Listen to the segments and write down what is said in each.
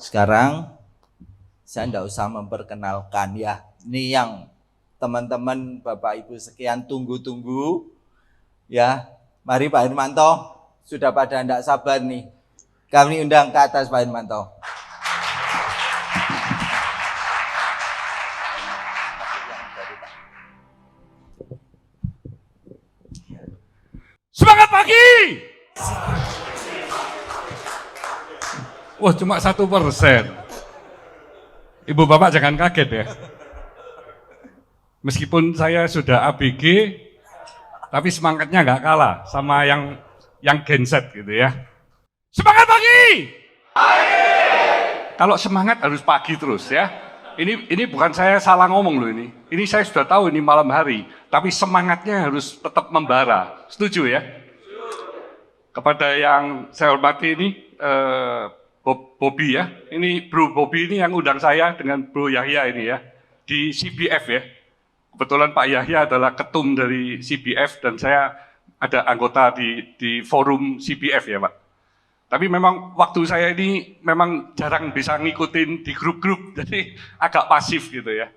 Sekarang saya tidak usah memperkenalkan ya. Ini yang teman-teman Bapak Ibu sekian tunggu-tunggu ya. Mari Pak Hermanto, sudah pada tidak sabar nih. Kami undang ke atas Pak Hermanto. Semangat pagi! Wah, cuma 1%. Ibu bapak jangan kaget ya. Meskipun saya sudah ABG, tapi semangatnya nggak kalah sama yang Gen Z gitu ya. Semangat pagi! Kalau semangat harus pagi terus ya. Ini bukan saya salah ngomong loh ini. Ini saya sudah tahu ini malam hari, tapi semangatnya harus tetap membara. Setuju ya? Kepada yang saya hormati ini, Bobby ya. Ini Bro Bobby ini yang undang saya dengan Bro Yahya ini ya. Di CBF ya. Kebetulan Pak Yahya adalah ketum dari CBF dan saya ada anggota di forum CBF ya Pak. Tapi memang waktu saya ini memang jarang bisa ngikutin di grup-grup, jadi agak pasif gitu ya.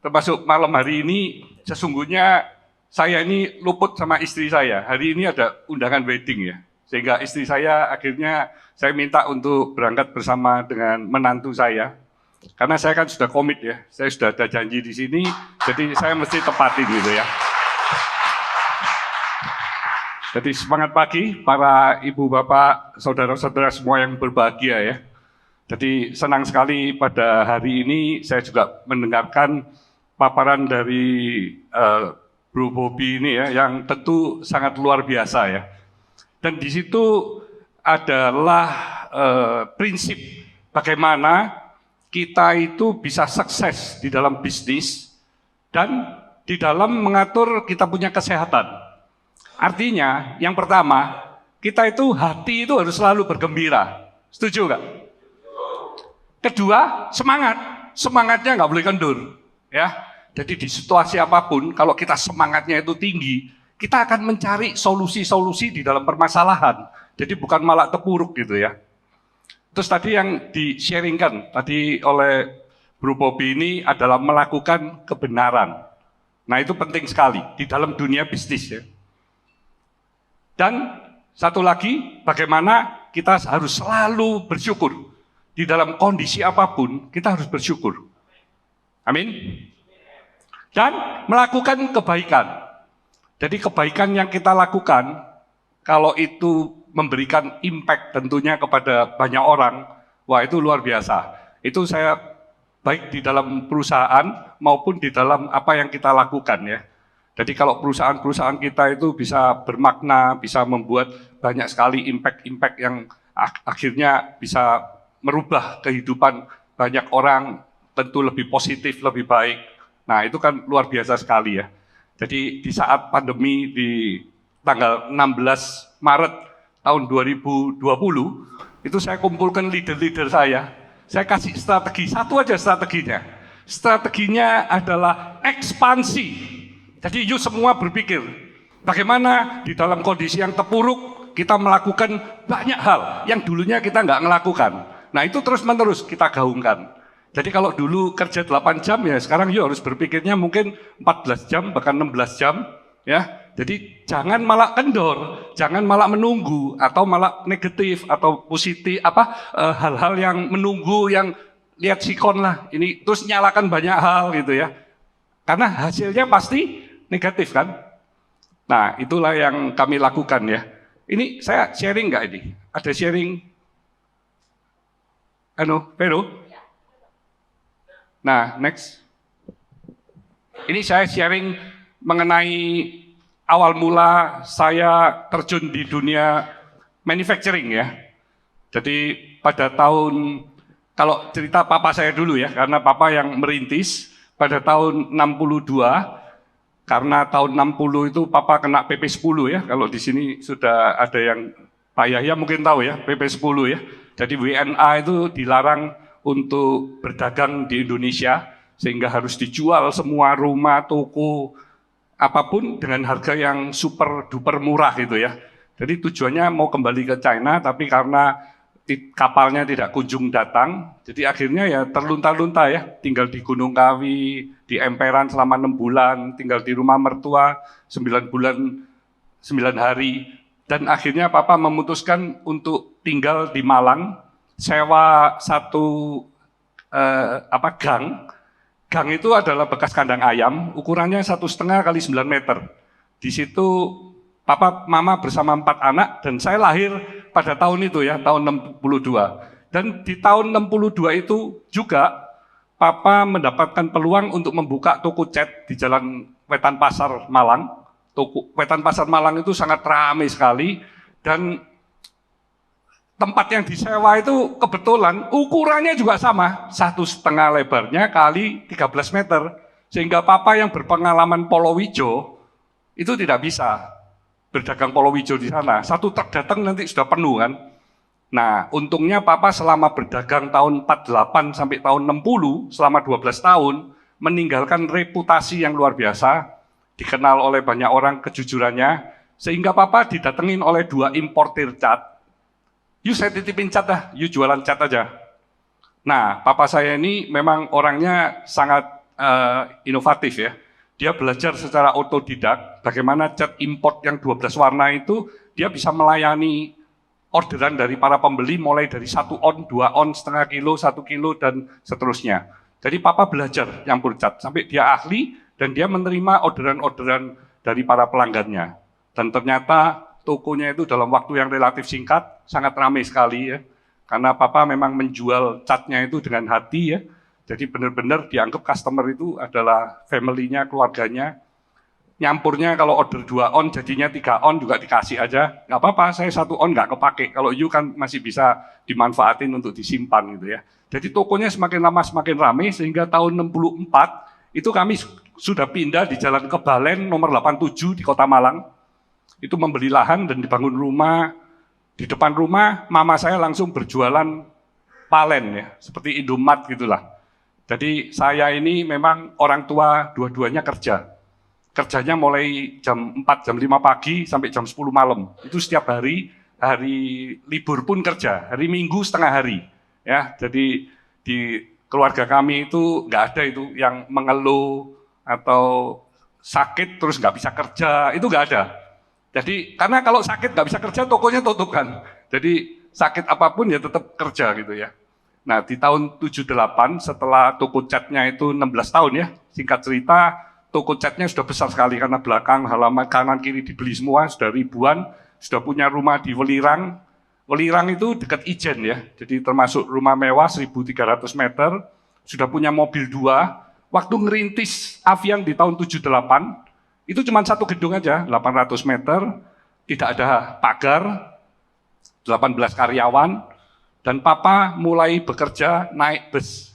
Termasuk malam hari ini sesungguhnya saya ini luput sama istri saya. Hari ini ada undangan wedding ya. Sehingga istri saya akhirnya saya minta untuk berangkat bersama dengan menantu saya. Karena saya kan sudah komit ya, saya sudah ada janji di sini, jadi saya mesti tepatin gitu ya. Jadi semangat pagi para ibu bapak, saudara-saudara semua yang berbahagia ya. Jadi senang sekali pada hari ini saya juga mendengarkan paparan dari Bro Bobby ini ya, yang tentu sangat luar biasa ya. Dan di situ adalah prinsip bagaimana kita itu bisa sukses di dalam bisnis dan di dalam mengatur kita punya kesehatan. Artinya, yang pertama, kita itu hati itu harus selalu bergembira. Setuju nggak? Kedua, semangat. Semangatnya nggak boleh kendur. Ya. Jadi di situasi apapun, kalau kita semangatnya itu tinggi, kita akan mencari solusi-solusi di dalam permasalahan. Jadi bukan malah terpuruk gitu ya. Terus tadi yang di-sharingkan tadi oleh Bro Bobby ini adalah melakukan kebenaran. Nah itu penting sekali di dalam dunia bisnis ya. Dan satu lagi, bagaimana kita harus selalu bersyukur. Di dalam kondisi apapun, kita harus bersyukur. Amin. Dan melakukan kebaikan. Jadi kebaikan yang kita lakukan, kalau itu memberikan impact tentunya kepada banyak orang, wah itu luar biasa. Itu saya baik di dalam perusahaan maupun di dalam apa yang kita lakukan ya. Jadi kalau perusahaan-perusahaan kita itu bisa bermakna, bisa membuat banyak sekali impact-impact yang akhirnya bisa merubah kehidupan banyak orang, tentu lebih positif, lebih baik. Nah itu kan luar biasa sekali ya. Jadi di saat pandemi di tanggal 16 Maret tahun 2020, itu saya kumpulkan leader-leader saya kasih strategi, satu aja strateginya. Strateginya adalah ekspansi. Jadi you semua berpikir, bagaimana di dalam kondisi yang terpuruk, kita melakukan banyak hal yang dulunya kita nggak melakukan. Nah itu terus-menerus kita gaungkan. Jadi kalau dulu kerja 8 jam ya sekarang you harus berpikirnya mungkin 14 jam, bahkan 16 jam. Ya, jadi jangan malah kendor, jangan malah menunggu, atau malah negatif, atau positif, hal-hal yang menunggu, yang lihat sikon lah, ini terus nyalakan banyak hal gitu ya. Karena hasilnya pasti negatif kan. Nah itulah yang kami lakukan ya. Ini saya sharing nggak ini? Ada sharing? Vero? Nah next. Ini saya sharing mengenai awal mula saya terjun di dunia manufacturing ya. Jadi pada tahun, kalau cerita papa saya dulu ya, karena papa yang merintis pada tahun 62. Karena tahun 60 itu papa kena PP 10 ya, kalau di sini sudah ada yang Pak Yahya mungkin tahu ya, PP 10 ya. Jadi WNA itu dilarang untuk berdagang di Indonesia, sehingga harus dijual semua rumah, toko, apapun dengan harga yang super duper murah gitu ya. Jadi tujuannya mau kembali ke China, tapi karena kapalnya tidak kunjung datang, jadi akhirnya ya terlunta-lunta ya, tinggal di Gunung Kawi, di emperan selama 6 bulan, tinggal di rumah mertua 9 bulan 9 hari, dan akhirnya Papa memutuskan untuk tinggal di Malang, sewa satu gang. Gang itu adalah bekas kandang ayam, ukurannya 1,5 kali 9 meter. Di situ Papa, Mama bersama 4 anak, dan saya lahir pada tahun itu ya, tahun 62. Dan di tahun 62 itu juga Papa mendapatkan peluang untuk membuka toko cat di Jalan Wetan Pasar Malang. Wetan Pasar Malang itu sangat ramai sekali, dan tempat yang disewa itu kebetulan ukurannya juga sama, 1,5 lebarnya kali 13 meter. Sehingga Papa yang berpengalaman Polowijo itu tidak bisa berdagang Polowijo di sana. Satu truk datang nanti sudah penuh kan. Nah, untungnya Papa selama berdagang tahun 48 sampai tahun 60, selama 12 tahun, meninggalkan reputasi yang luar biasa, dikenal oleh banyak orang kejujurannya, sehingga Papa didatengin oleh 2 importir cat. Yuk saya titipin cat dah, yuk jualan cat aja. Nah, Papa saya ini memang orangnya sangat inovatif ya. Dia belajar secara otodidak bagaimana cat import yang 12 warna itu dia bisa melayani orderan dari para pembeli mulai dari 1 on, 2 on, setengah kilo, 1 kilo, dan seterusnya. Jadi Papa belajar nyampur cat sampai dia ahli dan dia menerima orderan-orderan dari para pelanggannya. Dan ternyata tokonya itu dalam waktu yang relatif singkat sangat ramai sekali ya. Karena Papa memang menjual catnya itu dengan hati ya. Jadi benar-benar dianggap customer itu adalah family-nya, keluarganya. Nyampurnya kalau order 2 on jadinya 3 on juga dikasih aja. Nggak apa-apa, saya 1 on nggak kepake. Kalau you kan masih bisa dimanfaatin untuk disimpan gitu ya. Jadi tokonya semakin lama semakin ramai sehingga tahun 64 itu kami sudah pindah di Jalan Kebalen nomor 87 di Kota Malang. Itu membeli lahan dan dibangun rumah. Di depan rumah mama saya langsung berjualan palen ya, seperti Indomaret gitulah. Jadi saya ini memang orang tua dua-duanya kerja. Kerjanya mulai jam 4, jam 5 pagi sampai jam 10 malam. Itu setiap hari libur pun kerja, hari Minggu setengah hari. Ya, jadi di keluarga kami itu nggak ada itu yang mengeluh atau sakit terus nggak bisa kerja, itu nggak ada. Jadi karena kalau sakit nggak bisa kerja, tokonya tutup kan. Jadi sakit apapun ya tetap kerja gitu ya. Nah, di tahun 78 setelah toko catnya itu 16 tahun ya, singkat cerita, toko catnya sudah besar sekali karena belakang, halaman, kanan, kiri dibeli semua, sudah ribuan, sudah punya rumah di Welirang. Welirang itu dekat Ijen ya, jadi termasuk rumah mewah 1.300 meter, sudah punya mobil 2. Waktu ngerintis Avian di tahun 78, itu cuma 1 gedung aja, 800 meter, tidak ada pagar, 18 karyawan, dan Papa mulai bekerja naik bus,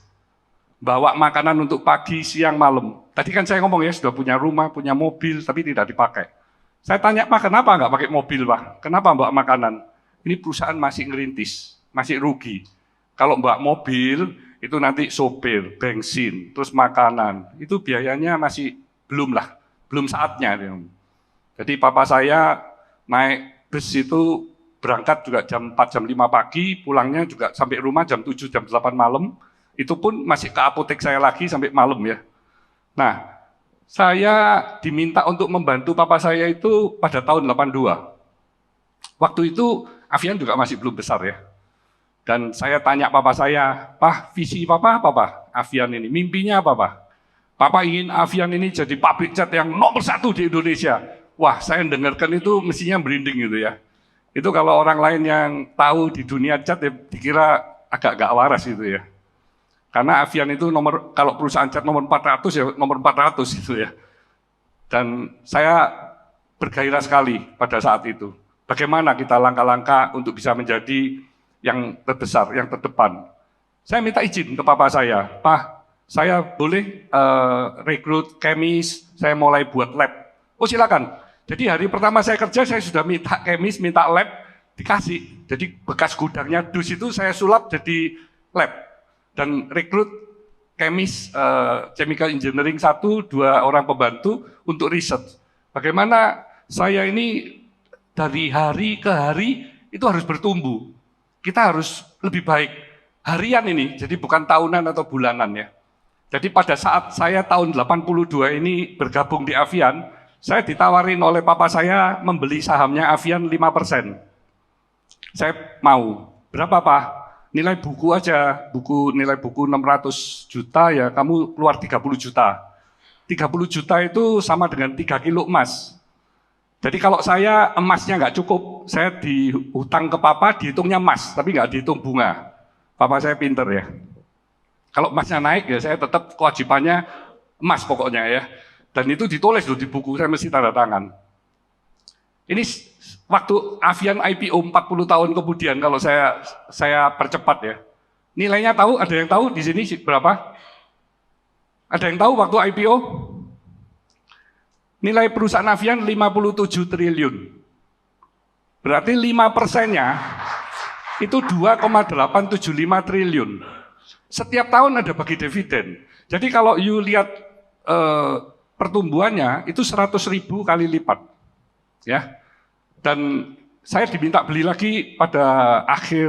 bawa makanan untuk pagi, siang, malam. Tadi kan saya ngomong ya, sudah punya rumah, punya mobil, tapi tidak dipakai. Saya tanya, Pak, kenapa nggak pakai mobil, Pak? Kenapa bawa makanan? Ini perusahaan masih ngerintis, masih rugi. Kalau bawa mobil, itu nanti sopir, bensin, terus makanan. Itu biayanya masih belum saatnya. Jadi Papa saya naik bus itu berangkat juga jam 4, jam 5 pagi, pulangnya juga sampai rumah jam 7, jam 8 malam. Itu pun masih ke apotek saya lagi sampai malam ya. Nah, saya diminta untuk membantu Papa saya itu pada tahun 82. Waktu itu Avian juga masih belum besar ya. Dan saya tanya Papa saya, Pak, visi Papa apa Pak? Avian ini, mimpinya apa Pak? Papa ingin Avian ini jadi pabrik cat yang nomor 1 di Indonesia. Wah, saya dengarkan itu mestinya merinding gitu ya. Itu kalau orang lain yang tahu di dunia cat ya dikira agak gak waras gitu ya. Karena Avian itu kalau perusahaan cat nomor 400 ya nomor 400 gitu ya. Dan saya bergairah sekali pada saat itu. Bagaimana kita langkah-langkah untuk bisa menjadi yang terbesar, yang terdepan. Saya minta izin ke Papa saya, Pak, saya boleh rekrut kemis, saya mulai buat lab. Oh silakan. Jadi hari pertama saya kerja, saya sudah minta kemis, minta lab, dikasih. Jadi bekas gudangnya dus itu saya sulap jadi lab. Dan rekrut kemis, chemical engineering 1, 2 orang pembantu untuk riset. Bagaimana saya ini dari hari ke hari itu harus bertumbuh. kita harus lebih baik harian ini, jadi bukan tahunan atau bulanan ya. Jadi pada saat saya tahun 82 ini bergabung di Avian, saya ditawarin oleh papa saya membeli sahamnya Avian 5%. Saya mau. Berapa Pak? Nilai buku aja, nilai buku 600 juta ya kamu keluar 30 juta. 30 juta itu sama dengan 3 kilo emas. Jadi kalau saya emasnya nggak cukup, saya dihutang ke papa, dihitungnya emas, tapi nggak dihitung bunga. Papa saya pinter ya. Kalau emasnya naik ya saya tetap kewajibannya emas pokoknya ya. Dan itu ditulis loh di buku, saya mesti tanda tangan. Ini waktu Avian IPO 40 tahun kemudian kalau saya percepat ya. Nilainya tahu, ada yang tahu di sini berapa? Ada yang tahu waktu IPO? Nilai perusahaan Avian 57 triliun. Berarti 5%-nya itu 2,875 triliun. Setiap tahun ada bagi dividen. Jadi kalau you lihat pertumbuhannya itu 100.000 kali lipat. Ya. Dan saya diminta beli lagi pada akhir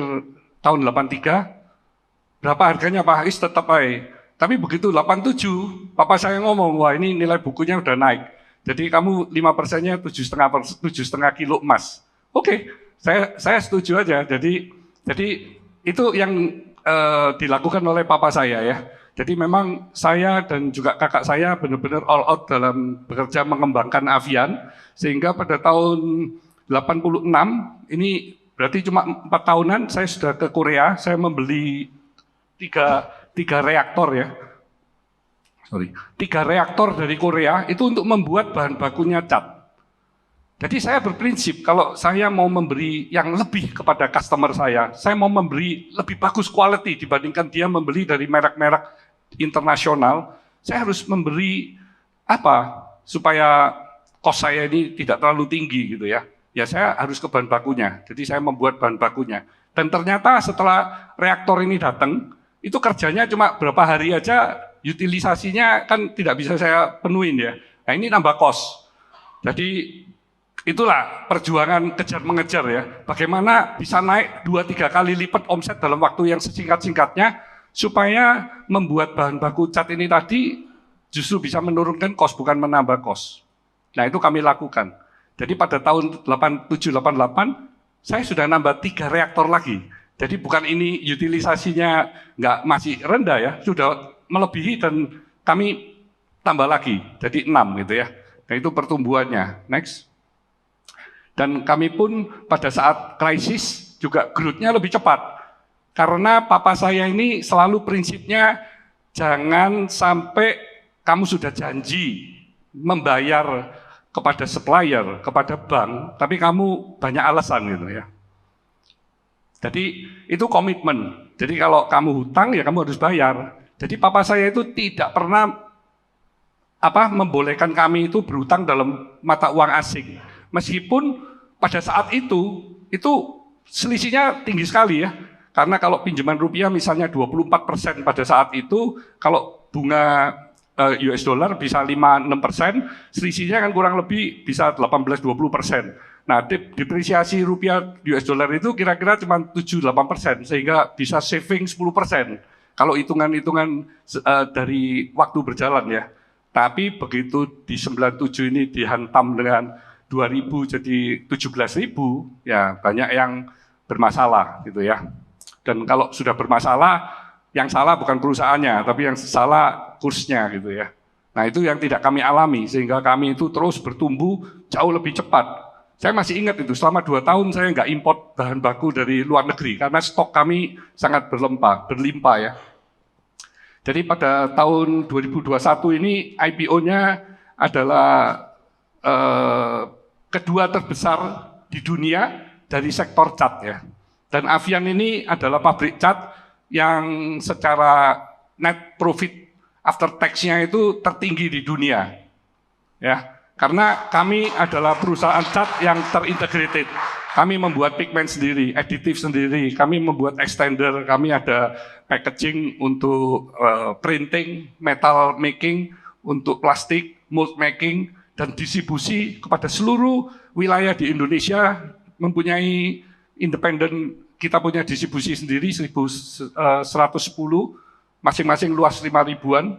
tahun 83. Berapa harganya Pak Ais tetap baik. Tapi begitu 87, papa saya ngomong, wah ini nilai bukunya udah naik. Jadi kamu 5%-nya 7,5 kilo emas. Oke, saya setuju aja. Jadi itu yang dilakukan oleh papa saya ya. Jadi memang saya dan juga kakak saya benar-benar all out dalam bekerja mengembangkan Avian. Sehingga pada tahun 86, ini berarti cuma 4 tahunan saya sudah ke Korea, saya membeli tiga reaktor ya. Sorry, 3 reaktor dari Korea itu untuk membuat bahan bakunya cat. Jadi saya berprinsip kalau saya mau memberi yang lebih kepada customer saya mau memberi lebih bagus quality dibandingkan dia membeli dari merek-merek internasional, saya harus memberi apa supaya cost saya ini tidak terlalu tinggi gitu ya. Ya saya harus ke bahan bakunya, jadi saya membuat bahan bakunya. Dan ternyata setelah reaktor ini datang, itu kerjanya cuma berapa hari aja, utilisasinya kan tidak bisa saya penuhin ya. Nah ini nambah cost. Jadi itulah perjuangan kejar mengejar ya. Bagaimana bisa naik 2-3 kali lipat omset dalam waktu yang sesingkat-singkatnya supaya membuat bahan baku cat ini tadi justru bisa menurunkan cost bukan menambah cost. Nah itu kami lakukan. Jadi pada tahun 87-88 saya sudah nambah 3 reaktor lagi. Jadi bukan ini utilisasinya nggak masih rendah ya, sudah melebihi dan kami tambah lagi, jadi 6 gitu ya. Nah itu pertumbuhannya. Next. Dan kami pun pada saat krisis juga growth-nya lebih cepat. Karena papa saya ini selalu prinsipnya jangan sampai kamu sudah janji membayar kepada supplier, kepada bank, tapi kamu banyak alasan gitu ya. Jadi itu komitmen. Jadi kalau kamu hutang ya kamu harus bayar. Jadi papa saya itu tidak pernah membolehkan kami itu berhutang dalam mata uang asing. Meskipun pada saat itu selisihnya tinggi sekali ya. Karena kalau pinjaman rupiah misalnya 24% pada saat itu, kalau bunga US dollar bisa 5-6%, selisihnya kan kurang lebih bisa 18-20%. Nah, depresiasi rupiah US dollar itu kira-kira cuma 7-8%, sehingga bisa saving 10%. Kalau hitungan-hitungan dari waktu berjalan ya. Tapi begitu di 97 ini dihantam dengan 2.000 jadi 17.000, ya banyak yang bermasalah gitu ya. Dan kalau sudah bermasalah, yang salah bukan perusahaannya, tapi yang salah kursnya gitu ya. Nah itu yang tidak kami alami, sehingga kami itu terus bertumbuh jauh lebih cepat. Saya masih ingat itu, selama 2 tahun saya nggak import bahan baku dari luar negeri, karena stok kami sangat berlimpah ya. Jadi pada tahun 2021 ini IPO-nya adalah kedua terbesar di dunia dari sektor cat ya. Dan Avian ini adalah pabrik cat yang secara net profit after tax-nya itu tertinggi di dunia. Ya, karena kami adalah perusahaan cat yang terintegrated. Kami membuat pigment sendiri, aditif sendiri, kami membuat extender, kami ada packaging untuk printing, metal making, untuk plastik, mold making, dan distribusi kepada seluruh wilayah di Indonesia, mempunyai independent kita punya distribusi sendiri 1.110, masing-masing luas 5 ribuan.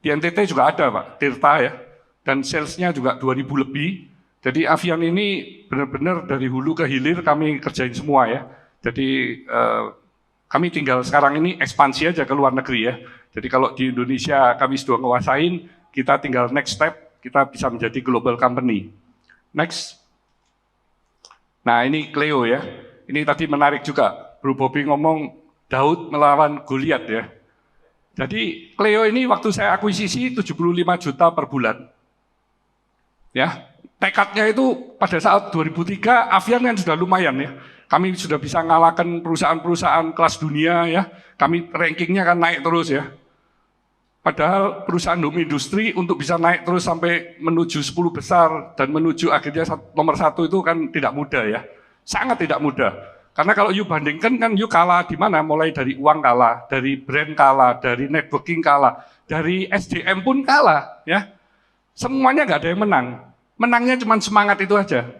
Di NTT juga ada Pak, Tirta ya, dan salesnya juga 2.000 lebih. Jadi Avian ini benar-benar dari hulu ke hilir kami kerjain semua ya. Jadi kami tinggal sekarang ini ekspansi aja ke luar negeri ya. Jadi kalau di Indonesia kami sudah menguasain, kita tinggal next step, kita bisa menjadi global company. Next. Nah ini Cleo ya, ini tadi menarik juga, Bro Bobby ngomong Daud melawan Goliat ya. Jadi Cleo ini waktu saya akuisisi 75 juta per bulan. Ya, tekadnya itu pada saat 2003 Avian kan sudah lumayan ya. Kami sudah bisa ngalahkan perusahaan-perusahaan kelas dunia ya. Kami rankingnya kan naik terus ya. Padahal perusahaan home industri untuk bisa naik terus sampai menuju 10 besar dan menuju akhirnya nomor 1 itu kan tidak mudah ya. Sangat tidak mudah. Karena kalau you bandingkan kan you kalah di mana? Mulai dari uang kalah, dari brand kalah, dari networking kalah, dari SDM pun kalah ya. Semuanya nggak ada yang menang. Menangnya cuma semangat itu aja.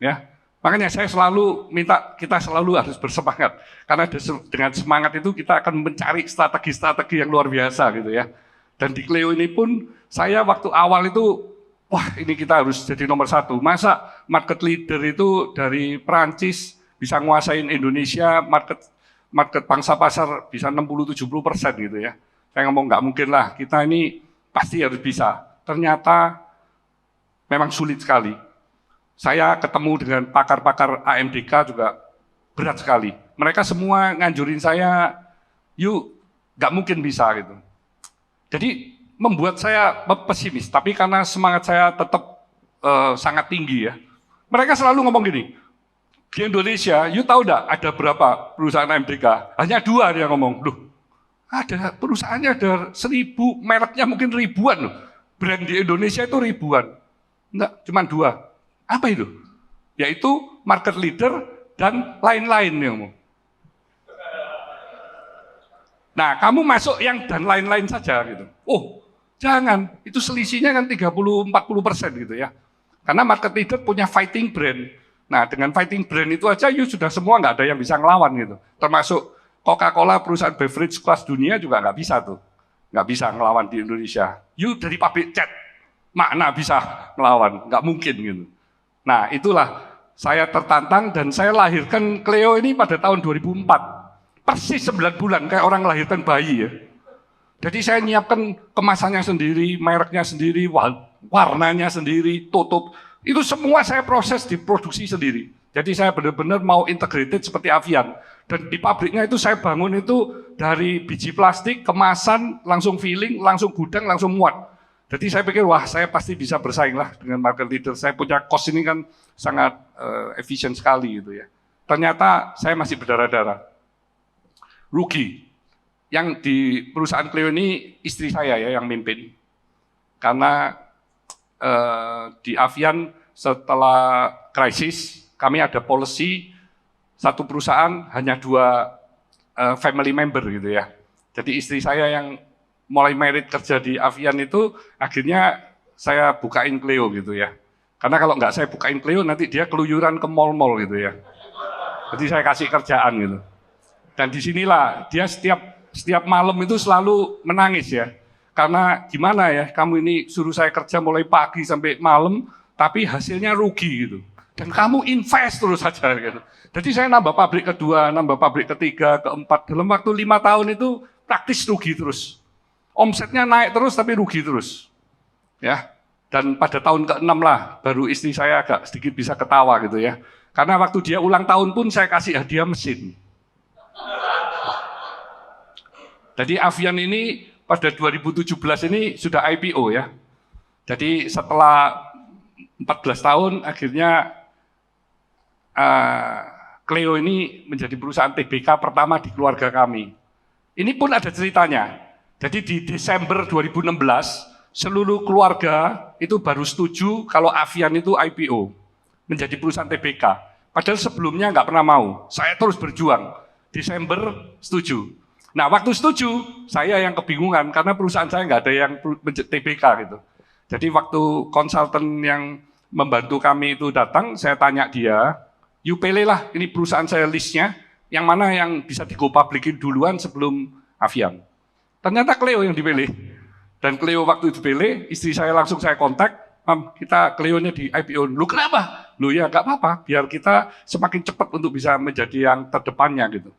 Ya. Makanya saya selalu minta kita selalu harus bersemangat. Karena dengan semangat itu kita akan mencari strategi-strategi yang luar biasa gitu ya. Dan di Cleo ini pun saya waktu awal itu, wah ini kita harus jadi nomor 1. Masa market leader itu dari Perancis bisa nguasain Indonesia, market pangsa pasar bisa 60-70% gitu ya. Saya ngomong nggak mungkin lah, kita ini pasti harus bisa. Ternyata memang sulit sekali. Saya ketemu dengan pakar-pakar AMDK juga berat sekali. Mereka semua nganjurin saya, yuk nggak mungkin bisa gitu. Jadi membuat saya pesimis, tapi karena semangat saya tetap sangat tinggi ya. Mereka selalu ngomong gini, di Indonesia, you tahu nggak ada berapa perusahaan AMDK? Hanya 2 dia ngomong, loh ada perusahaannya ada 1.000, mereknya mungkin ribuan loh. Brand di Indonesia itu ribuan. Enggak, cuma 2. Apa itu? Yaitu market leader dan lain-lain yang ngomong. Nah, kamu masuk yang dan lain-lain saja gitu. Oh, jangan. Itu selisihnya kan 30-40% gitu ya. Karena market leader punya fighting brand. Nah, dengan fighting brand itu aja you sudah semua nggak ada yang bisa ngelawan gitu. Termasuk Coca-Cola perusahaan beverage kelas dunia juga nggak bisa tuh. Nggak bisa ngelawan di Indonesia. You dari pabrik cat, mana bisa ngelawan? Nggak mungkin gitu. Nah, itulah saya tertantang dan saya lahirkan Cleo ini pada tahun 2004. Persis 9 bulan, kayak orang lahirkan bayi ya. Jadi saya nyiapkan kemasannya sendiri, mereknya sendiri, warnanya sendiri, tutup. Itu semua saya proses diproduksi sendiri. Jadi saya benar-benar mau integrated seperti Avian. Dan di pabriknya itu saya bangun itu dari biji plastik, kemasan, langsung filling, langsung gudang, langsung muat. Jadi saya pikir, wah saya pasti bisa bersaing lah dengan market leader. Saya punya cost ini kan sangat efisien sekali gitu ya. Ternyata saya masih berdarah-darah. Rugi. Yang di perusahaan Cleo ini istri saya ya yang mimpin. Karena di Avian setelah krisis, kami ada policy, satu perusahaan hanya 2 family member gitu ya. Jadi istri saya yang mulai merit kerja di Avian itu, akhirnya saya bukain Cleo gitu ya. Karena kalau nggak saya bukain Cleo, nanti dia keluyuran ke mall-mall gitu ya. Jadi saya kasih kerjaan gitu. Dan disinilah dia setiap malam itu selalu menangis ya. Karena gimana ya, kamu ini suruh saya kerja mulai pagi sampai malam, tapi hasilnya rugi gitu. Dan kamu invest terus saja gitu. Jadi saya nambah pabrik kedua, nambah pabrik ketiga, keempat. Dalam waktu 5 tahun itu praktis rugi terus. Omsetnya naik terus tapi rugi terus. Ya. Dan pada tahun ke-6 lah baru istri saya agak sedikit bisa ketawa gitu ya. Karena waktu dia ulang tahun pun saya kasih hadiah mesin. Jadi Avian ini pada 2017 ini sudah IPO ya. Jadi setelah 14 tahun akhirnya Cleo ini menjadi perusahaan TBK pertama di keluarga kami. Ini pun ada ceritanya. Jadi di Desember 2016, seluruh keluarga itu baru setuju kalau Avian itu IPO, menjadi perusahaan TBK. Padahal sebelumnya nggak pernah mau, saya terus berjuang. Desember setuju. Nah waktu setuju, saya yang kebingungan karena perusahaan saya nggak ada yang TBK gitu. Jadi waktu konsultan yang membantu kami itu datang, saya tanya dia, You pilih lah, ini perusahaan saya listnya, yang mana yang bisa di go publikin duluan sebelum Avian. Ternyata Cleo yang dipilih. Dan Cleo waktu dipilih, istri saya langsung saya kontak, Mam, kita Cleo-nya di IPO. Lu kenapa? Lu ya nggak apa-apa, biar kita semakin cepat untuk bisa menjadi yang terdepannya gitu.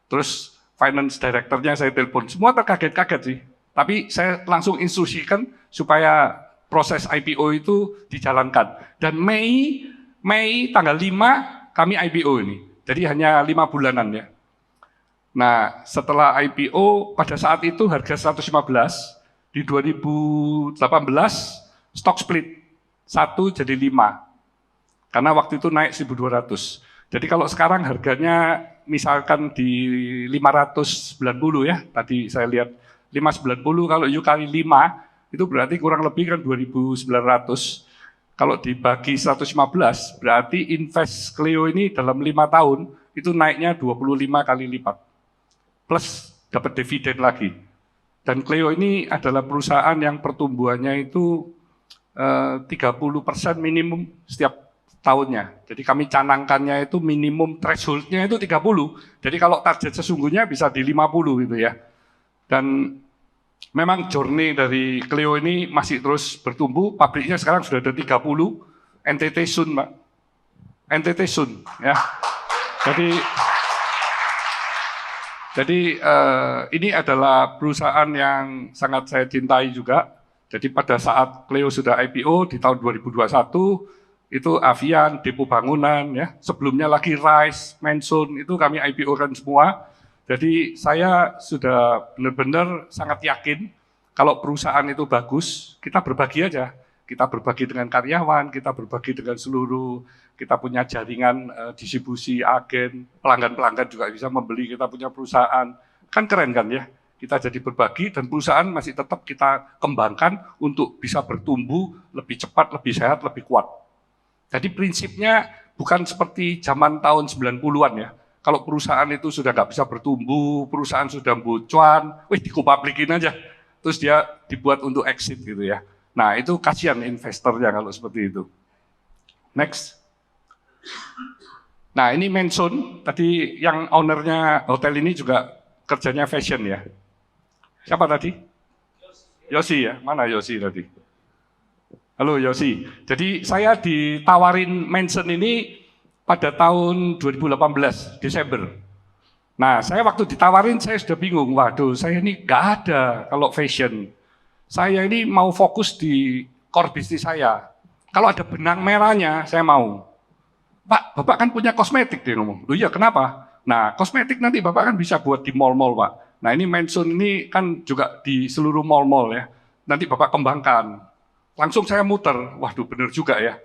Terus finance director-nya saya telepon, semua terkaget-kaget sih. Tapi saya langsung instruksikan supaya proses IPO itu dijalankan. Dan Mei tanggal 5 kami IPO ini. Jadi hanya 5 bulanan ya. Nah, setelah IPO pada saat itu harga 115, di 2018 stock split 1 jadi 5. Karena waktu itu naik 1.200. Jadi kalau sekarang harganya misalkan di 590 ya, tadi saya lihat 590 kalau you kali 5 itu berarti kurang lebih kan 2.900. Kalau dibagi 115 berarti invest Cleo ini dalam 5 tahun itu naiknya 25 kali lipat. Plus dapat dividen lagi. Dan Cleo ini adalah perusahaan yang pertumbuhannya itu 30% minimum setiap tahunnya. Jadi kami canangkannya itu minimum threshold-nya itu 30. Jadi kalau target sesungguhnya bisa di 50 gitu ya. Dan memang journey dari Cleo ini masih terus bertumbuh. Pabriknya sekarang sudah ada 30. NTT Sun, Pak. NTT Sun ya. Jadi ini adalah perusahaan yang sangat saya cintai juga. Jadi pada saat Cleo sudah IPO di tahun 2021 itu Avian, Depo Bangunan, ya. Sebelumnya lagi Rise, Manson, itu kami IPO-kan semua. Jadi saya sudah benar-benar sangat yakin kalau perusahaan itu bagus, kita berbagi aja. Kita berbagi dengan karyawan, kita berbagi dengan seluruh, kita punya jaringan distribusi, agen, pelanggan-pelanggan juga bisa membeli, kita punya perusahaan. Kan keren kan ya? Kita jadi berbagi dan perusahaan masih tetap kita kembangkan untuk bisa bertumbuh lebih cepat, lebih sehat, lebih kuat. Jadi prinsipnya bukan seperti zaman tahun 90-an ya. Kalau perusahaan itu sudah nggak bisa bertumbuh, perusahaan sudah bocuan, dikupublikin aja. Terus dia dibuat untuk exit gitu ya. Nah itu kasihan investornya kalau seperti itu. Next. Nah ini Manson, tadi yang ownernya hotel ini juga kerjanya fashion ya. Siapa tadi? Yosi ya, mana Yosi tadi? Halo Yosi, jadi saya ditawarin Manson ini pada tahun 2018, Desember. Nah, saya waktu ditawarin saya sudah bingung, waduh saya ini nggak ada kalau fashion. Saya ini mau fokus di core bisnis saya. Kalau ada benang merahnya, saya mau. Pak, Bapak kan punya kosmetik, dia ngomong. Loh iya, kenapa? Nah, kosmetik nanti Bapak kan bisa buat di mall-mall, Pak. Nah, ini Manson ini kan juga di seluruh mall-mall ya. Nanti Bapak kembangkan. Langsung saya muter, waduh bener juga ya.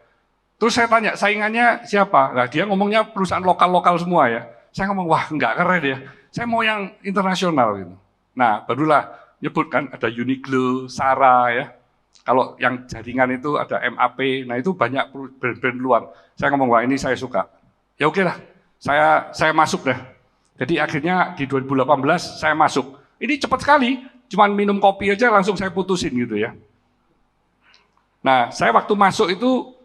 Terus saya tanya, saingannya siapa? Nah dia ngomongnya perusahaan lokal-lokal semua ya. Saya ngomong, wah nggak keren ya. Saya mau yang internasional gitu. Nah barulah nyebut kan ada Uniqlo, Zara ya. Kalau yang jaringan itu ada MAP, nah itu banyak brand-brand luar. Saya ngomong, wah ini saya suka. Ya oke lah, saya masuk deh. Jadi akhirnya di 2018 saya masuk. Ini cepat sekali, cuman minum kopi aja langsung saya putusin gitu ya. Nah, saya waktu masuk itu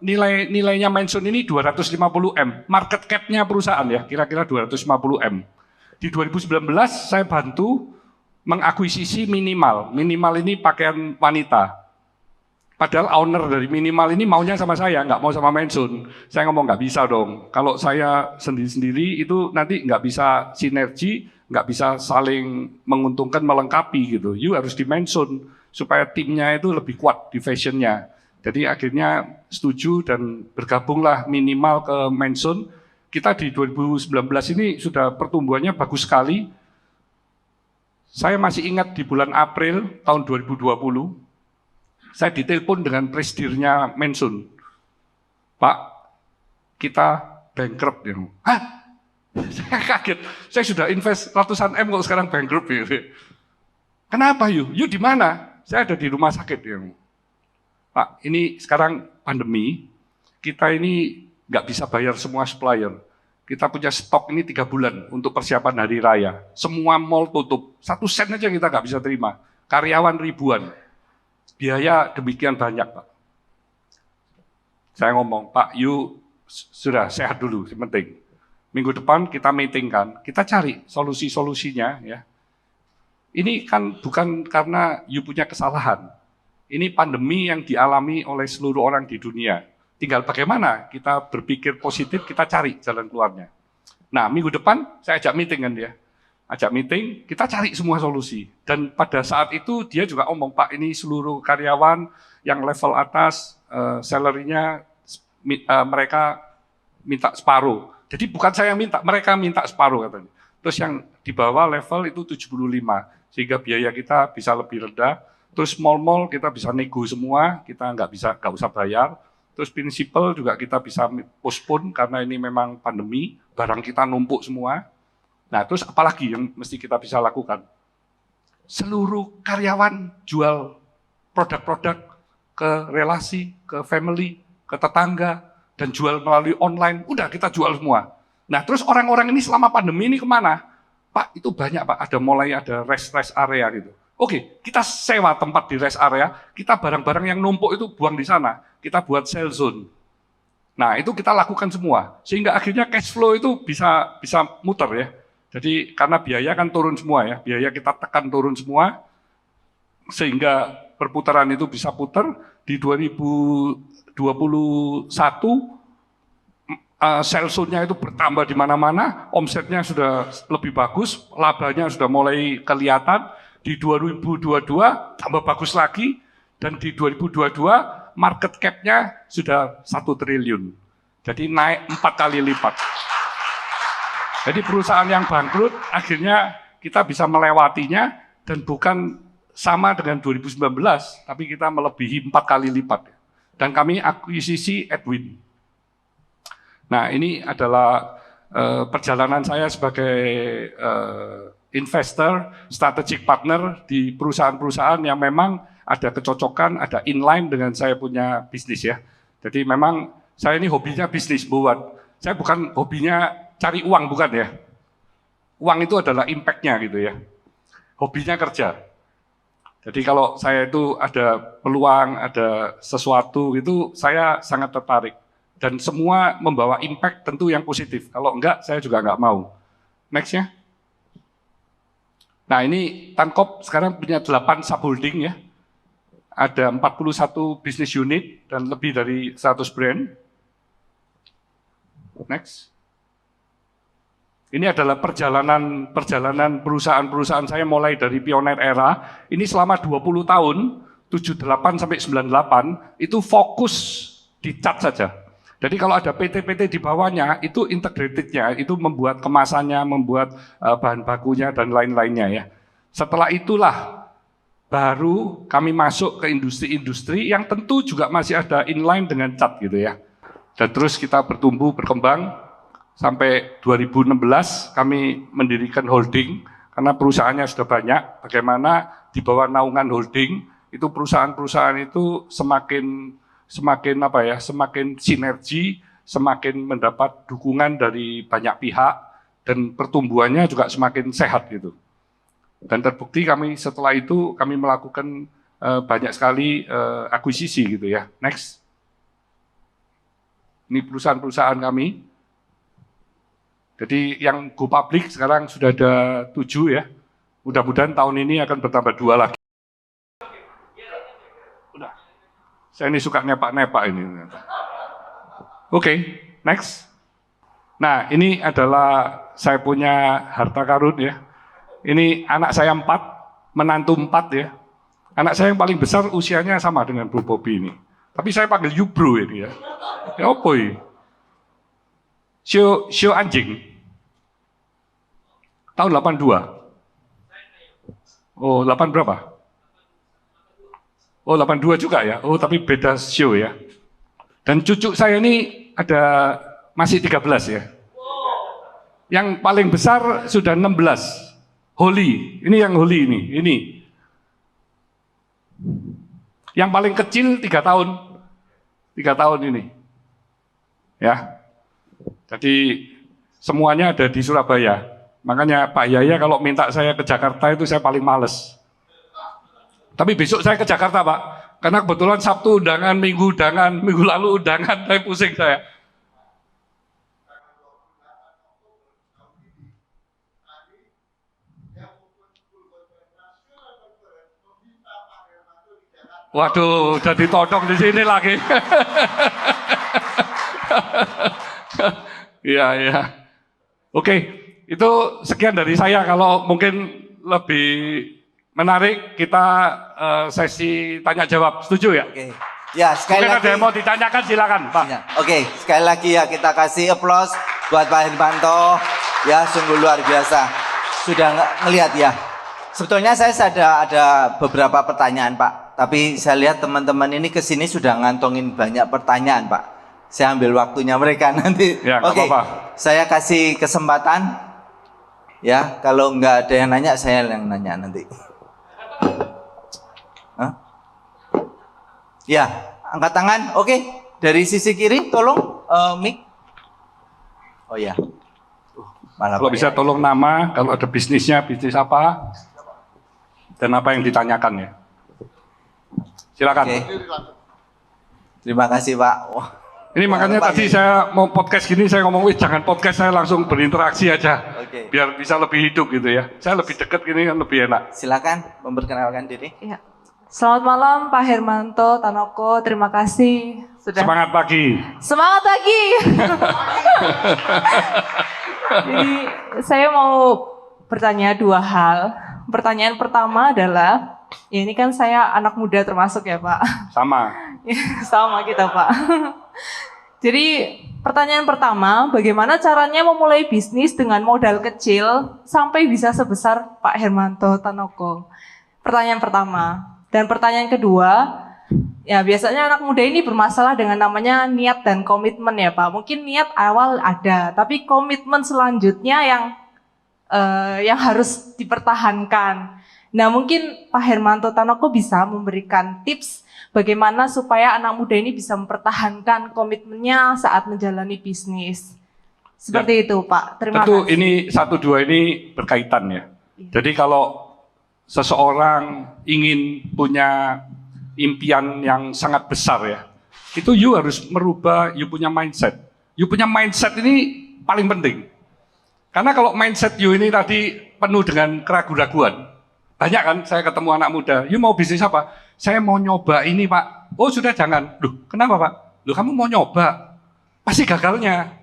nilainya Manson ini 250 M, market cap-nya perusahaan ya, kira-kira 250 M. Di 2019 saya bantu mengakuisisi minimal ini pakaian wanita. Padahal owner dari minimal ini maunya sama saya, nggak mau sama Manson. Saya ngomong nggak bisa dong, kalau saya sendiri-sendiri itu nanti nggak bisa sinergi, nggak bisa saling menguntungkan melengkapi gitu. You harus di Manson supaya timnya itu lebih kuat di fashionnya. Jadi akhirnya setuju dan bergabunglah minimal ke Manson. Kita di 2019 ini sudah pertumbuhannya bagus sekali. Saya masih ingat di bulan April tahun 2020, saya ditelepon dengan presidirnya Manson. Pak, kita bankrupt. Ya. Hah? Saya kaget. Saya sudah invest ratusan M kok sekarang bankrupt. Ya. Kenapa You? You di mana? Saya ada di rumah sakit ya. Pak, ini sekarang pandemi, kita ini nggak bisa bayar semua supplier. Kita punya stok ini 3 bulan untuk persiapan hari raya. Semua mall tutup, 1 sen aja kita nggak bisa terima. Karyawan ribuan, biaya demikian banyak Pak. Saya ngomong, Pak, you Sudah sehat dulu, yang penting. Minggu depan kita meeting kan, kita cari solusi-solusinya ya. Ini kan bukan karena you punya kesalahan. Ini pandemi yang dialami oleh seluruh orang di dunia. Tinggal bagaimana kita berpikir positif, kita cari jalan keluarnya. Nah, minggu depan saya ajak meeting kan dia. Ajak meeting, kita cari semua solusi. Dan pada saat itu dia juga omong, Pak, ini seluruh karyawan yang level atas, salary-nya mereka minta separuh. Jadi bukan saya yang minta, mereka minta separuh katanya. Terus yang di bawah level itu 75, sehingga biaya kita bisa lebih rendah. Terus mall-mall kita bisa nego semua, kita nggak usah bayar. Terus prinsipal juga kita bisa postpone karena ini memang pandemi, barang kita numpuk semua. Nah, terus apalagi yang mesti kita bisa lakukan? Seluruh karyawan jual produk-produk ke relasi, ke family, ke tetangga, dan jual melalui online, udah kita jual semua. Nah, terus orang-orang ini selama pandemi ini kemana? Pak, itu banyak Pak, ada rest area gitu. Oke, kita sewa tempat di rest area, kita barang-barang yang numpuk itu buang di sana, kita buat sale zone. Nah, itu kita lakukan semua, sehingga akhirnya cash flow itu bisa muter ya. Jadi karena biaya kan turun semua ya, biaya kita tekan turun semua, sehingga perputaran itu bisa putar. Di 2021 salesnya itu bertambah di mana-mana, omsetnya sudah lebih bagus, labanya sudah mulai kelihatan. Di 2022 tambah bagus lagi, dan di 2022 market cap-nya sudah 1 triliun. Jadi naik 4 kali lipat. Jadi perusahaan yang bangkrut akhirnya kita bisa melewatinya, dan bukan sama dengan 2019, tapi kita melebihi 4 kali lipat. Dan kami akuisisi Edwin. Nah, ini adalah perjalanan saya sebagai investor, strategic partner di perusahaan-perusahaan yang memang ada kecocokan, ada inline dengan saya punya bisnis ya. Jadi memang saya ini hobinya bisnis, buat saya bukan hobinya cari uang, bukan ya. Uang itu adalah impact-nya gitu ya. Hobinya kerja. Jadi kalau saya itu ada peluang, ada sesuatu itu saya sangat tertarik. Dan semua membawa impact tentu yang positif. Kalau enggak, saya juga enggak mau. Next-nya. Nah, ini Tankop sekarang punya 8 subholding ya. Ada 41 business unit dan lebih dari 100 brand. Next. Ini adalah perjalanan perusahaan-perusahaan saya mulai dari pioner era. Ini selama 20 tahun, 78 sampai 98, itu fokus di cat saja. Jadi kalau ada PT-PT di bawahnya, itu integrated-nya, itu membuat kemasannya, membuat bahan bakunya, dan lain-lainnya ya. Setelah itulah, baru kami masuk ke industri-industri yang tentu juga masih ada inline dengan cat gitu ya. Dan terus kita bertumbuh, berkembang, sampai 2016 kami mendirikan holding, karena perusahaannya sudah banyak. Bagaimana di bawah naungan holding, itu perusahaan-perusahaan itu semakin sinergi, semakin mendapat dukungan dari banyak pihak, dan pertumbuhannya juga semakin sehat gitu. Dan terbukti kami setelah itu kami melakukan banyak sekali akuisisi gitu ya. Next. Ini perusahaan-perusahaan kami. Jadi yang go public sekarang sudah ada 7 ya. Mudah-mudahan tahun ini akan bertambah 2 lagi. Udah. Saya ini suka nepak-nepak ini. Oke, next. Nah, ini adalah saya punya harta karun ya. Ini anak saya 4, menantu 4 ya. Anak saya yang paling besar usianya sama dengan Bro Bobby ini. Tapi saya panggil you bro ini ya. Ya apa ini? Show anjing. Tahun 82. Oh, 8 berapa? Oh, 82 juga ya. Oh, tapi beda show ya. Dan cucu saya ini ada masih 13 ya. Yang paling besar sudah 16. Holy. Ini yang Holy ini. Yang paling kecil 3 tahun. 3 tahun ini. Ya. Jadi semuanya ada di Surabaya. Makanya Pak Yaya kalau minta saya ke Jakarta itu saya paling males. Tapi besok saya ke Jakarta Pak. Karena kebetulan Sabtu undangan, Minggu undangan, Minggu lalu undangan, saya pusing saya. Waduh, udah ditodong di sini lagi. Iya, iya. Oke, itu sekian dari saya. Kalau mungkin lebih menarik, kita sesi tanya jawab. Setuju ya? Oke. Ya, sekali Mungkin lagi. ada yang mau ditanyakan, silakan, Pak. Ya, oke, sekali lagi ya kita kasih applause buat Pak Hermanto. Ya, sungguh luar biasa. Sudah ngelihat ya. Sebetulnya saya ada beberapa pertanyaan, Pak. Tapi saya lihat teman-teman ini kesini sudah ngantongin banyak pertanyaan, Pak. Saya ambil waktunya mereka nanti. Ya, nggak oke, apa-apa. saya kasih kesempatan. Ya, kalau nggak ada yang nanya, saya yang nanya nanti. Hah? Ya, angkat tangan. Oke, dari sisi kiri, tolong mic. Oh ya. Malah Kalau Pak bisa ya. tolong nama, kalau ada bisnisnya, bisnis apa, dan apa yang ditanyakan ya. Silakan. Oke. Terima kasih Pak. Wah. Ini makanya Pak, tadi ya. saya mau podcast gini, saya ngomong, wih jangan podcast, saya langsung berinteraksi aja. Oke. Biar bisa lebih hidup gitu ya. Saya lebih dekat gini kan lebih enak. Silakan memperkenalkan diri. Ya. Selamat malam Pak Hermanto, Tanoko, terima kasih sudah. Semangat pagi. Semangat pagi. Jadi saya mau bertanya dua hal. Pertanyaan pertama adalah, ya ini kan saya anak muda termasuk ya Pak. Sama. Sama kita Pak. Jadi pertanyaan pertama, bagaimana caranya memulai bisnis dengan modal kecil sampai bisa sebesar Pak Hermanto Tanoko? Pertanyaan pertama. Dan pertanyaan kedua, ya biasanya anak muda ini bermasalah dengan namanya niat dan komitmen ya Pak. Mungkin niat awal ada, tapi komitmen selanjutnya yang harus dipertahankan. Nah mungkin Pak Hermanto Tanoko bisa memberikan tips bagaimana supaya anak muda ini bisa mempertahankan komitmennya saat menjalani bisnis. Seperti itu Pak, terima Tentu kasih. ini satu dua ini berkaitan ya. Jadi kalau seseorang ingin punya impian yang sangat besar ya, itu you harus merubah you punya mindset. You punya mindset ini paling penting. Karena kalau mindset you ini tadi penuh dengan keraguan-raguan, banyak kan saya ketemu anak muda, you mau bisnis apa? Saya mau nyoba ini Pak. Oh sudah jangan. Loh kenapa Pak? Loh kamu mau nyoba, pasti gagalnya.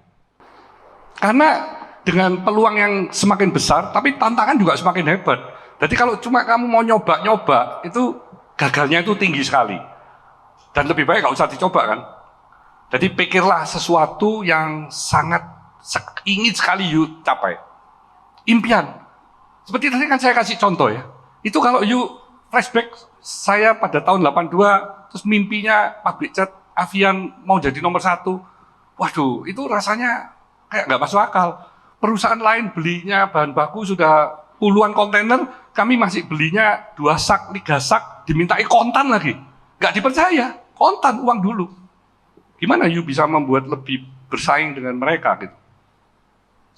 Karena dengan peluang yang semakin besar, tapi tantangan juga semakin hebat. Jadi kalau cuma kamu mau nyoba-nyoba, itu gagalnya itu tinggi sekali. Dan lebih baik nggak usah dicoba kan. Jadi pikirlah sesuatu yang sangat ingin sekali you capai. Impian. Seperti tadi kan saya kasih contoh ya. Itu kalau you flashback, saya pada tahun 82, terus mimpinya pabrik cat Avian mau jadi nomor 1. Waduh, itu rasanya kayak nggak masuk akal. Perusahaan lain belinya bahan baku sudah puluhan kontainer, kami masih belinya 2 sak, 3 sak, dimintai kontan lagi. Nggak dipercaya, kontan, uang dulu. Gimana you bisa membuat lebih bersaing dengan mereka gitu?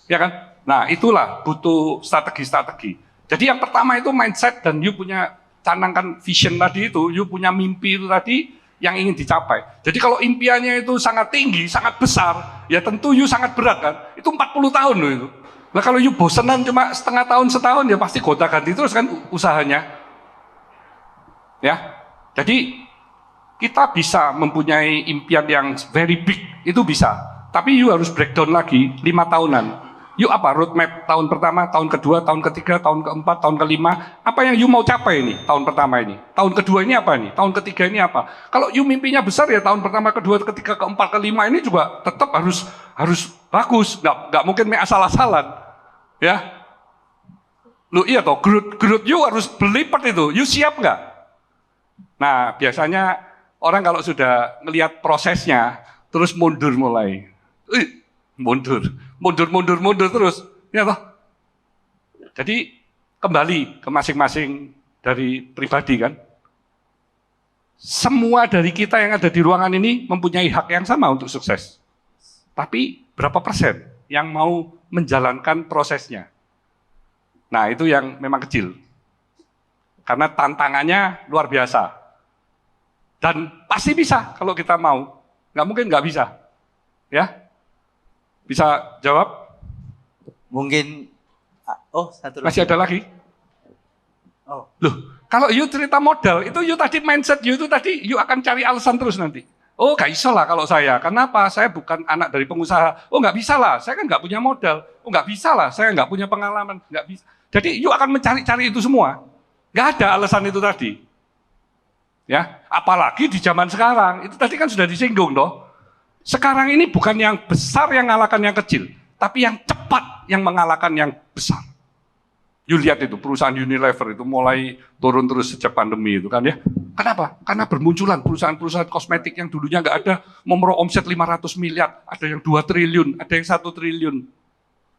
Ya kan? Nah itulah butuh strategi-strategi. Jadi yang pertama itu mindset dan you punya canangkan vision tadi itu, you punya mimpi itu tadi yang ingin dicapai. Jadi kalau impiannya itu sangat tinggi, sangat besar, ya tentu you sangat berat kan. Itu 40 tahun loh itu. Nah kalau you bosenan cuma setengah tahun, setahun, ya pasti gonta-ganti terus kan usahanya. Ya, jadi kita bisa mempunyai impian yang very big, itu bisa. Tapi you harus breakdown lagi 5 tahunan. You apa roadmap tahun pertama, tahun kedua, tahun ketiga, tahun keempat, tahun kelima. Apa yang you mau capai ini tahun pertama ini? Tahun kedua ini apa ini? Tahun ketiga ini apa? Kalau you mimpinya besar ya tahun pertama, kedua, ketiga, keempat, kelima ini juga tetap harus bagus. Nggak mungkin asal-asalan. Ya. Lu iya toh, growth you harus berlipat itu. You siap nggak? Nah, biasanya orang kalau sudah melihat prosesnya, terus mundur mulai. Mundur terus. Ya toh. Jadi kembali ke masing-masing dari pribadi kan. Semua dari kita yang ada di ruangan ini mempunyai hak yang sama untuk sukses. Tapi berapa persen yang mau menjalankan prosesnya? Nah itu yang memang kecil. Karena tantangannya luar biasa. Dan pasti bisa kalau kita mau. Nggak mungkin nggak bisa. Ya, bisa jawab? Mungkin, oh satu lagi. Masih ada lagi? Oh. Loh, Kalau you cerita modal, itu you tadi mindset you itu tadi you akan cari alasan terus nanti. Oh nggak bisa lah kalau saya, kenapa? Saya bukan anak dari pengusaha. Oh nggak bisa lah, saya kan nggak punya modal. Oh nggak bisa lah, saya nggak punya pengalaman, nggak bisa. Jadi you akan mencari-cari itu semua. Nggak ada alasan itu tadi. Ya, apalagi di zaman sekarang, itu tadi kan sudah disinggung toh. Sekarang ini bukan yang besar yang mengalahkan yang kecil, tapi yang cepat yang mengalahkan yang besar. You lihat itu perusahaan Unilever itu mulai turun terus sejak pandemi itu kan ya. Kenapa? Karena bermunculan perusahaan-perusahaan kosmetik yang dulunya nggak ada, memperoleh omset 500 miliar, ada yang 2 triliun, ada yang 1 triliun.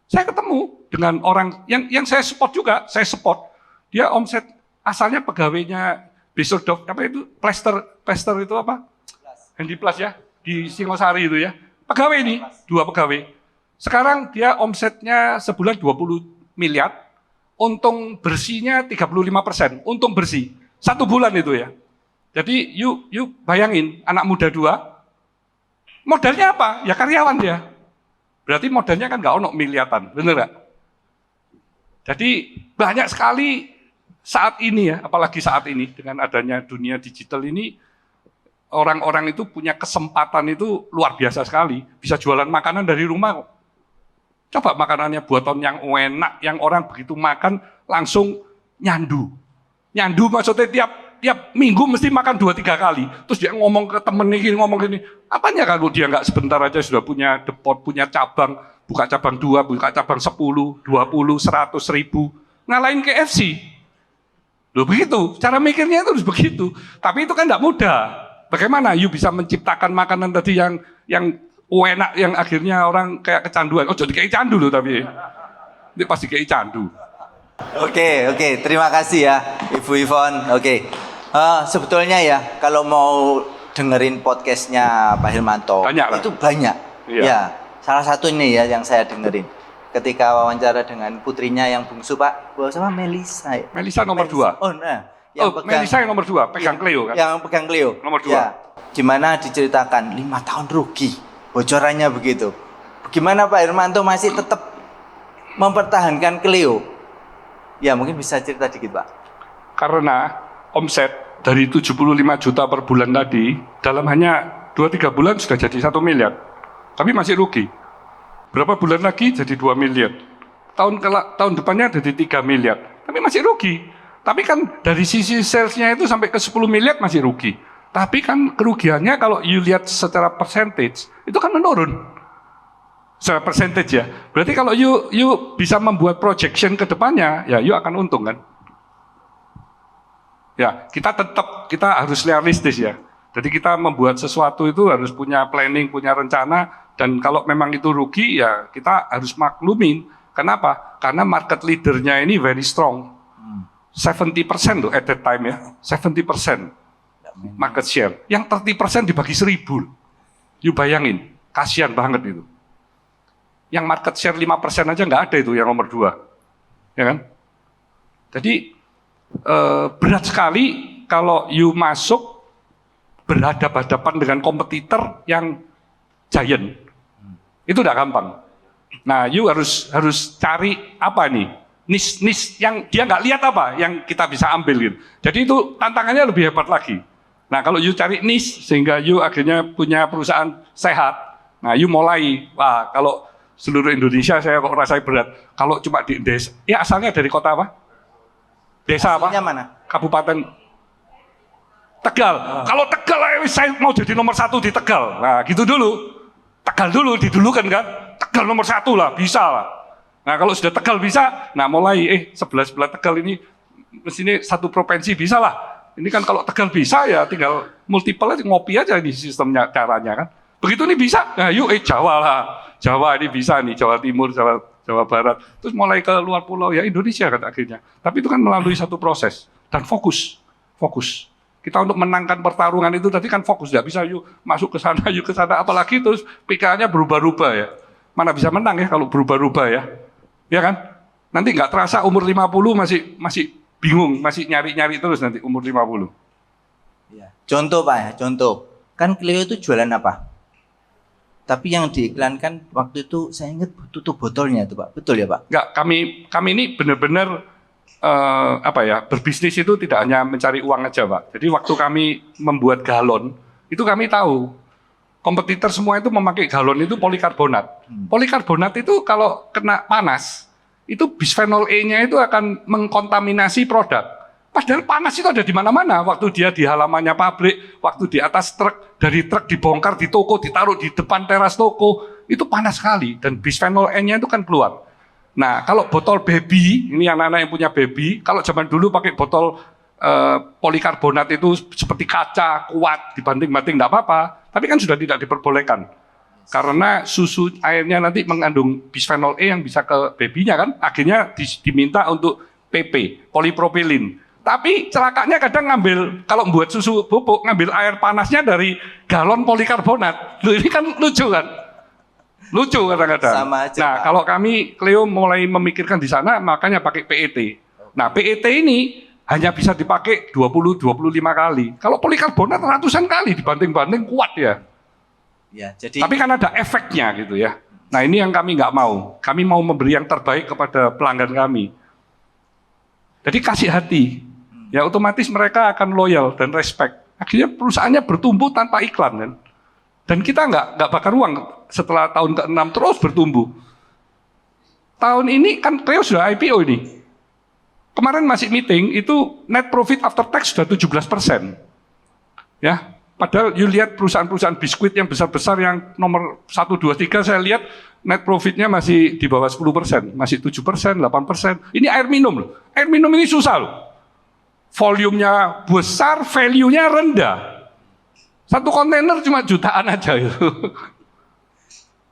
Saya ketemu dengan orang yang saya support juga, dia omset asalnya pegawainya Beseldorf, apa itu Plaster itu apa? Handyplus ya, di Singosari itu ya. Pegawai ini, 2 pegawai. Sekarang dia omsetnya sebulan 20 miliar. Untung bersihnya 35%, untung bersih. 1 bulan itu ya. Jadi you bayangin, anak muda 2, modalnya apa? Ya karyawan dia. Berarti modalnya kan nggak ono miliatan, bener nggak? Jadi banyak sekali saat ini ya, apalagi saat ini dengan adanya dunia digital ini, orang-orang itu punya kesempatan itu luar biasa sekali. Bisa jualan makanan dari rumah kok. Coba makanannya buatan yang enak, yang orang begitu makan langsung nyandu. Nyandu maksudnya tiap minggu mesti makan 2-3 kali. Terus dia ngomong ke temen ini, ngomong gini. Apanya kalau dia nggak sebentar aja sudah punya depot, punya cabang, buka cabang 2, buka cabang 10, 20, 100, 1000. Ngalahin KFC. Loh begitu, cara mikirnya itu harus begitu. Tapi itu kan nggak mudah. Bagaimana you bisa menciptakan makanan tadi yang enak, yang akhirnya orang kayak kecanduan. Oh jadi kayak candu loh tapi. Ini pasti kayak candu. Oke, terima kasih ya Ibu Ivon. Oke. Sebetulnya ya kalau mau dengerin podcastnya Pak Hermanto, banyak itu banyak. Iya. Ya, salah satu ini ya yang saya dengerin. Ketika wawancara dengan putrinya yang bungsu Pak, siapa Melisa? Ya? Melisa nomor 2. Oh, nah. Melisa yang nomor 2, pegang Cleo kan? Yang pegang Cleo. Nomor 2. Ya, gimana diceritakan 5 tahun rugi. Bocorannya begitu. Bagaimana Pak Hermanto masih tetap mempertahankan Cleo? Ya mungkin bisa cerita dikit Pak. Karena omset dari 75 juta per bulan tadi, dalam hanya 2-3 bulan sudah jadi 1 miliar. Tapi masih rugi. Berapa bulan lagi jadi 2 miliar. Tahun depannya jadi 3 miliar. Tapi masih rugi. Tapi kan dari sisi salesnya itu sampai ke 10 miliar masih rugi. Tapi kan kerugiannya kalau you lihat secara percentage, itu kan menurun. Secara percentage ya. Berarti kalau you bisa membuat projection ke depannya, ya you akan untung kan. Ya, kita harus realistis ya. Jadi kita membuat sesuatu itu harus punya planning, punya rencana, dan kalau memang itu rugi, ya kita harus maklumin. Kenapa? Karena market leadernya ini very strong. 70% loh at that time ya, 70%. Market share, yang 30% dibagi 1000. You bayangin, kasihan banget itu. Yang market share 5% aja nggak ada itu yang nomor 2. Ya kan? Jadi berat sekali kalau you masuk berhadapan-hadapan dengan kompetitor yang giant. Itu udah gampang. Nah, you harus cari apa nih? Nis yang dia nggak lihat apa yang kita bisa ambil gitu. Jadi itu tantangannya lebih hebat lagi. Nah kalau you cari niche sehingga you akhirnya punya perusahaan sehat, nah you mulai, wah kalau seluruh Indonesia saya kok rasanya berat. Kalau cuma di desa, ya asalnya dari kota apa? Desa apa? Aslinya mana? Kabupaten Tegal. Kalau Tegal, saya mau jadi nomor 1 di Tegal. Nah gitu dulu. Tegal dulu, didulukan kan. Tegal nomor 1 lah, bisa lah. Nah kalau sudah Tegal bisa, nah mulai sebelah Tegal ini, mestinya 1 provinsi bisa lah. Ini kan kalau Tegal bisa ya tinggal multiple aja, ngopi aja ini sistemnya, caranya kan. Begitu ini bisa, nah yuk Jawa lah. Jawa ini bisa nih, Jawa Timur, Jawa Barat. Terus mulai ke luar pulau ya Indonesia kan akhirnya. Tapi itu kan melalui satu proses dan fokus. Kita untuk menangkan pertarungan itu tadi kan fokus, nggak bisa yuk masuk ke sana, yuk ke sana. Apalagi terus PK-nya berubah-ubah ya. Mana bisa menang ya kalau berubah-ubah ya. Ya kan? Nanti nggak terasa umur 50 masih bingung, masih nyari-nyari terus nanti umur 50. Ya. Contoh Pak ya, contoh. Kan Cleo itu jualan apa? Tapi yang diiklankan waktu itu saya ingat tutup botolnya itu Pak. Betul ya Pak? Enggak, kami ini benar-benar berbisnis itu tidak hanya mencari uang aja, Pak. Jadi waktu kami membuat galon, itu kami tahu kompetitor semua itu memakai galon itu polikarbonat. Polikarbonat itu kalau kena panas, itu bisphenol E-nya itu akan mengkontaminasi produk. Padahal panas itu ada di mana-mana. Waktu dia di halamannya pabrik, waktu di atas truk, dari truk dibongkar di toko, ditaruh di depan teras toko, itu panas sekali. Dan bisphenol E-nya itu kan keluar. Nah, kalau botol baby, ini anak-anak yang punya baby, kalau zaman dulu pakai botol polikarbonat itu seperti kaca, kuat, dibanting-banting, enggak apa-apa. Tapi kan sudah tidak diperbolehkan. Karena susu airnya nanti mengandung bisphenol E yang bisa ke babynya kan, akhirnya diminta untuk PP, polipropilin. Tapi celakanya kadang ngambil, kalau buat susu bubuk, ngambil air panasnya dari galon polikarbonat. Loh, ini kan lucu kan? Lucu kadang-kadang. Sama aja, Nah, Pak. kalau kami, Cleo mulai memikirkan di sana, makanya pakai PET. Nah, PET ini hanya bisa dipakai 20-25 kali. Kalau polikarbonat ratusan kali, dibanting-banting kuat ya. Ya, jadi Tapi kan ada efeknya gitu ya. Nah, ini yang kami nggak mau. Kami mau memberi yang terbaik kepada pelanggan kami. Jadi kasih hati. Ya otomatis mereka akan loyal dan respect. Akhirnya perusahaannya bertumbuh tanpa iklan kan. Dan kita nggak bakar uang setelah tahun ke-6 terus bertumbuh. Tahun ini kan Cleo sudah IPO ini. Kemarin masih meeting itu net profit after tax sudah 17%. Ya, padahal you lihat perusahaan-perusahaan biskuit yang besar-besar yang nomor 1, 2, 3 saya lihat net profitnya masih di bawah 10%, masih 7%, 8%. Ini air minum loh. Air minum ini susah loh. Volumenya besar, value-nya rendah. Satu kontainer cuma jutaan aja itu.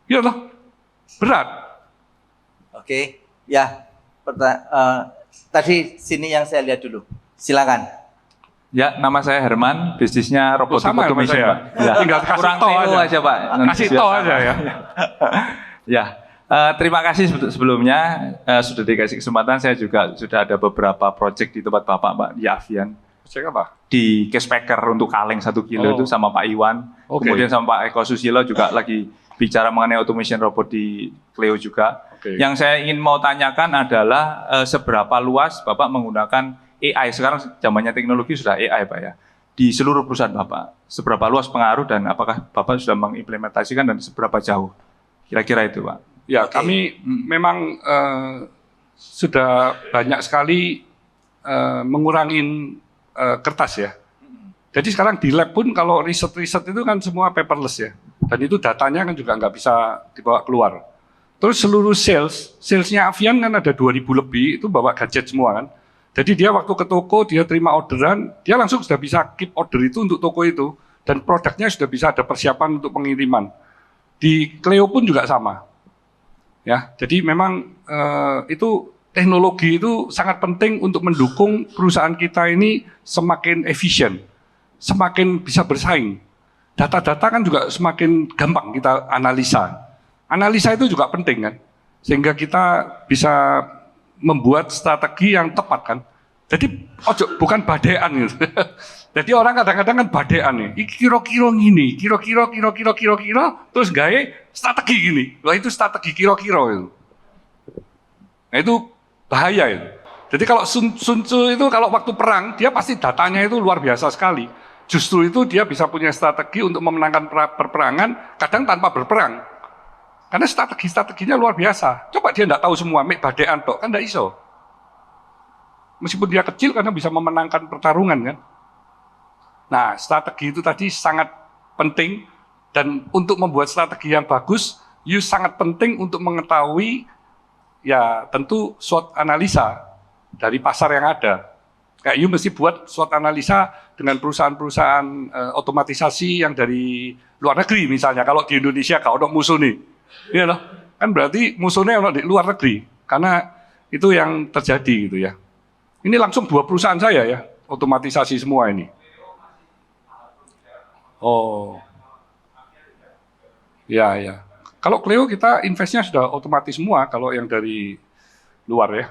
Iya loh, berat. oke. Ya, tadi sini yang saya lihat dulu. Silakan. Ya, nama saya Herman, bisnisnya robot Sama ya, automation, Mas, Pak. Ya. Tinggal kasih Kurang toh tahu aja. aja, Pak. Kasih toh aja ya. Ya, terima kasih sebelumnya sudah dikasih kesempatan. Saya juga sudah ada beberapa project di tempat Bapak, Pak, di Avian. Cek apa? Di case packer untuk kaleng 1 kilo itu sama Pak Iwan. Oke. Kemudian sama Pak Eko Susilo juga lagi bicara mengenai automation robot di Cleo juga. Oke. Yang saya ingin mau tanyakan adalah seberapa luas Bapak menggunakan AI. Sekarang zamannya teknologi sudah AI, Pak ya. Di seluruh perusahaan Bapak, seberapa luas pengaruh dan apakah Bapak sudah mengimplementasikan dan seberapa jauh? Kira-kira itu, Pak. Ya, Oke. kami memang sudah banyak sekali mengurangi kertas ya. Jadi sekarang di lab pun kalau riset-riset itu kan semua paperless ya. Dan itu datanya kan juga nggak bisa dibawa keluar. Terus seluruh salesnya Avian kan ada 2.000 lebih, itu bawa gadget semua kan. Jadi dia waktu ke toko, dia terima orderan, dia langsung sudah bisa keep order itu untuk toko itu. Dan produknya sudah bisa ada persiapan untuk pengiriman. Di Cleo pun juga sama. Ya, jadi memang itu teknologi itu sangat penting untuk mendukung perusahaan kita ini semakin efisien, semakin bisa bersaing. Data-data kan juga semakin gampang kita analisa. Analisa itu juga penting kan, sehingga kita bisa membuat strategi yang tepat kan. Jadi bukan badean gitu. Jadi orang kadang-kadang kan badean nih, kira-kira gini, kira-kira, terus gawe strategi gini. Wah itu strategi kira-kira itu. Nah itu bahaya itu. Jadi kalau Sun Tzu itu kalau waktu perang, dia pasti datanya itu luar biasa sekali. Justru itu dia bisa punya strategi untuk memenangkan perperangan, kadang tanpa berperang. Karena strategi-strateginya luar biasa. Coba dia enggak tahu semua, mek badean tok, kan enggak iso. Meskipun dia kecil karena bisa memenangkan pertarungan kan. Nah, strategi itu tadi sangat penting dan untuk membuat strategi yang bagus, you sangat penting untuk mengetahui ya tentu SWOT analisa dari pasar yang ada. Kayak you mesti buat SWOT analisa dengan perusahaan-perusahaan otomatisasi yang dari luar negeri misalnya. Kalau di Indonesia kalau ada musuh nih, iya loh, kan berarti musuhnya ada di luar negeri. Karena itu yang terjadi gitu ya. Ini langsung 2 perusahaan saya ya, otomatisasi semua ini. Oh, ya ya. Kalau Cleo kita investnya sudah otomatis semua kalau yang dari luar ya.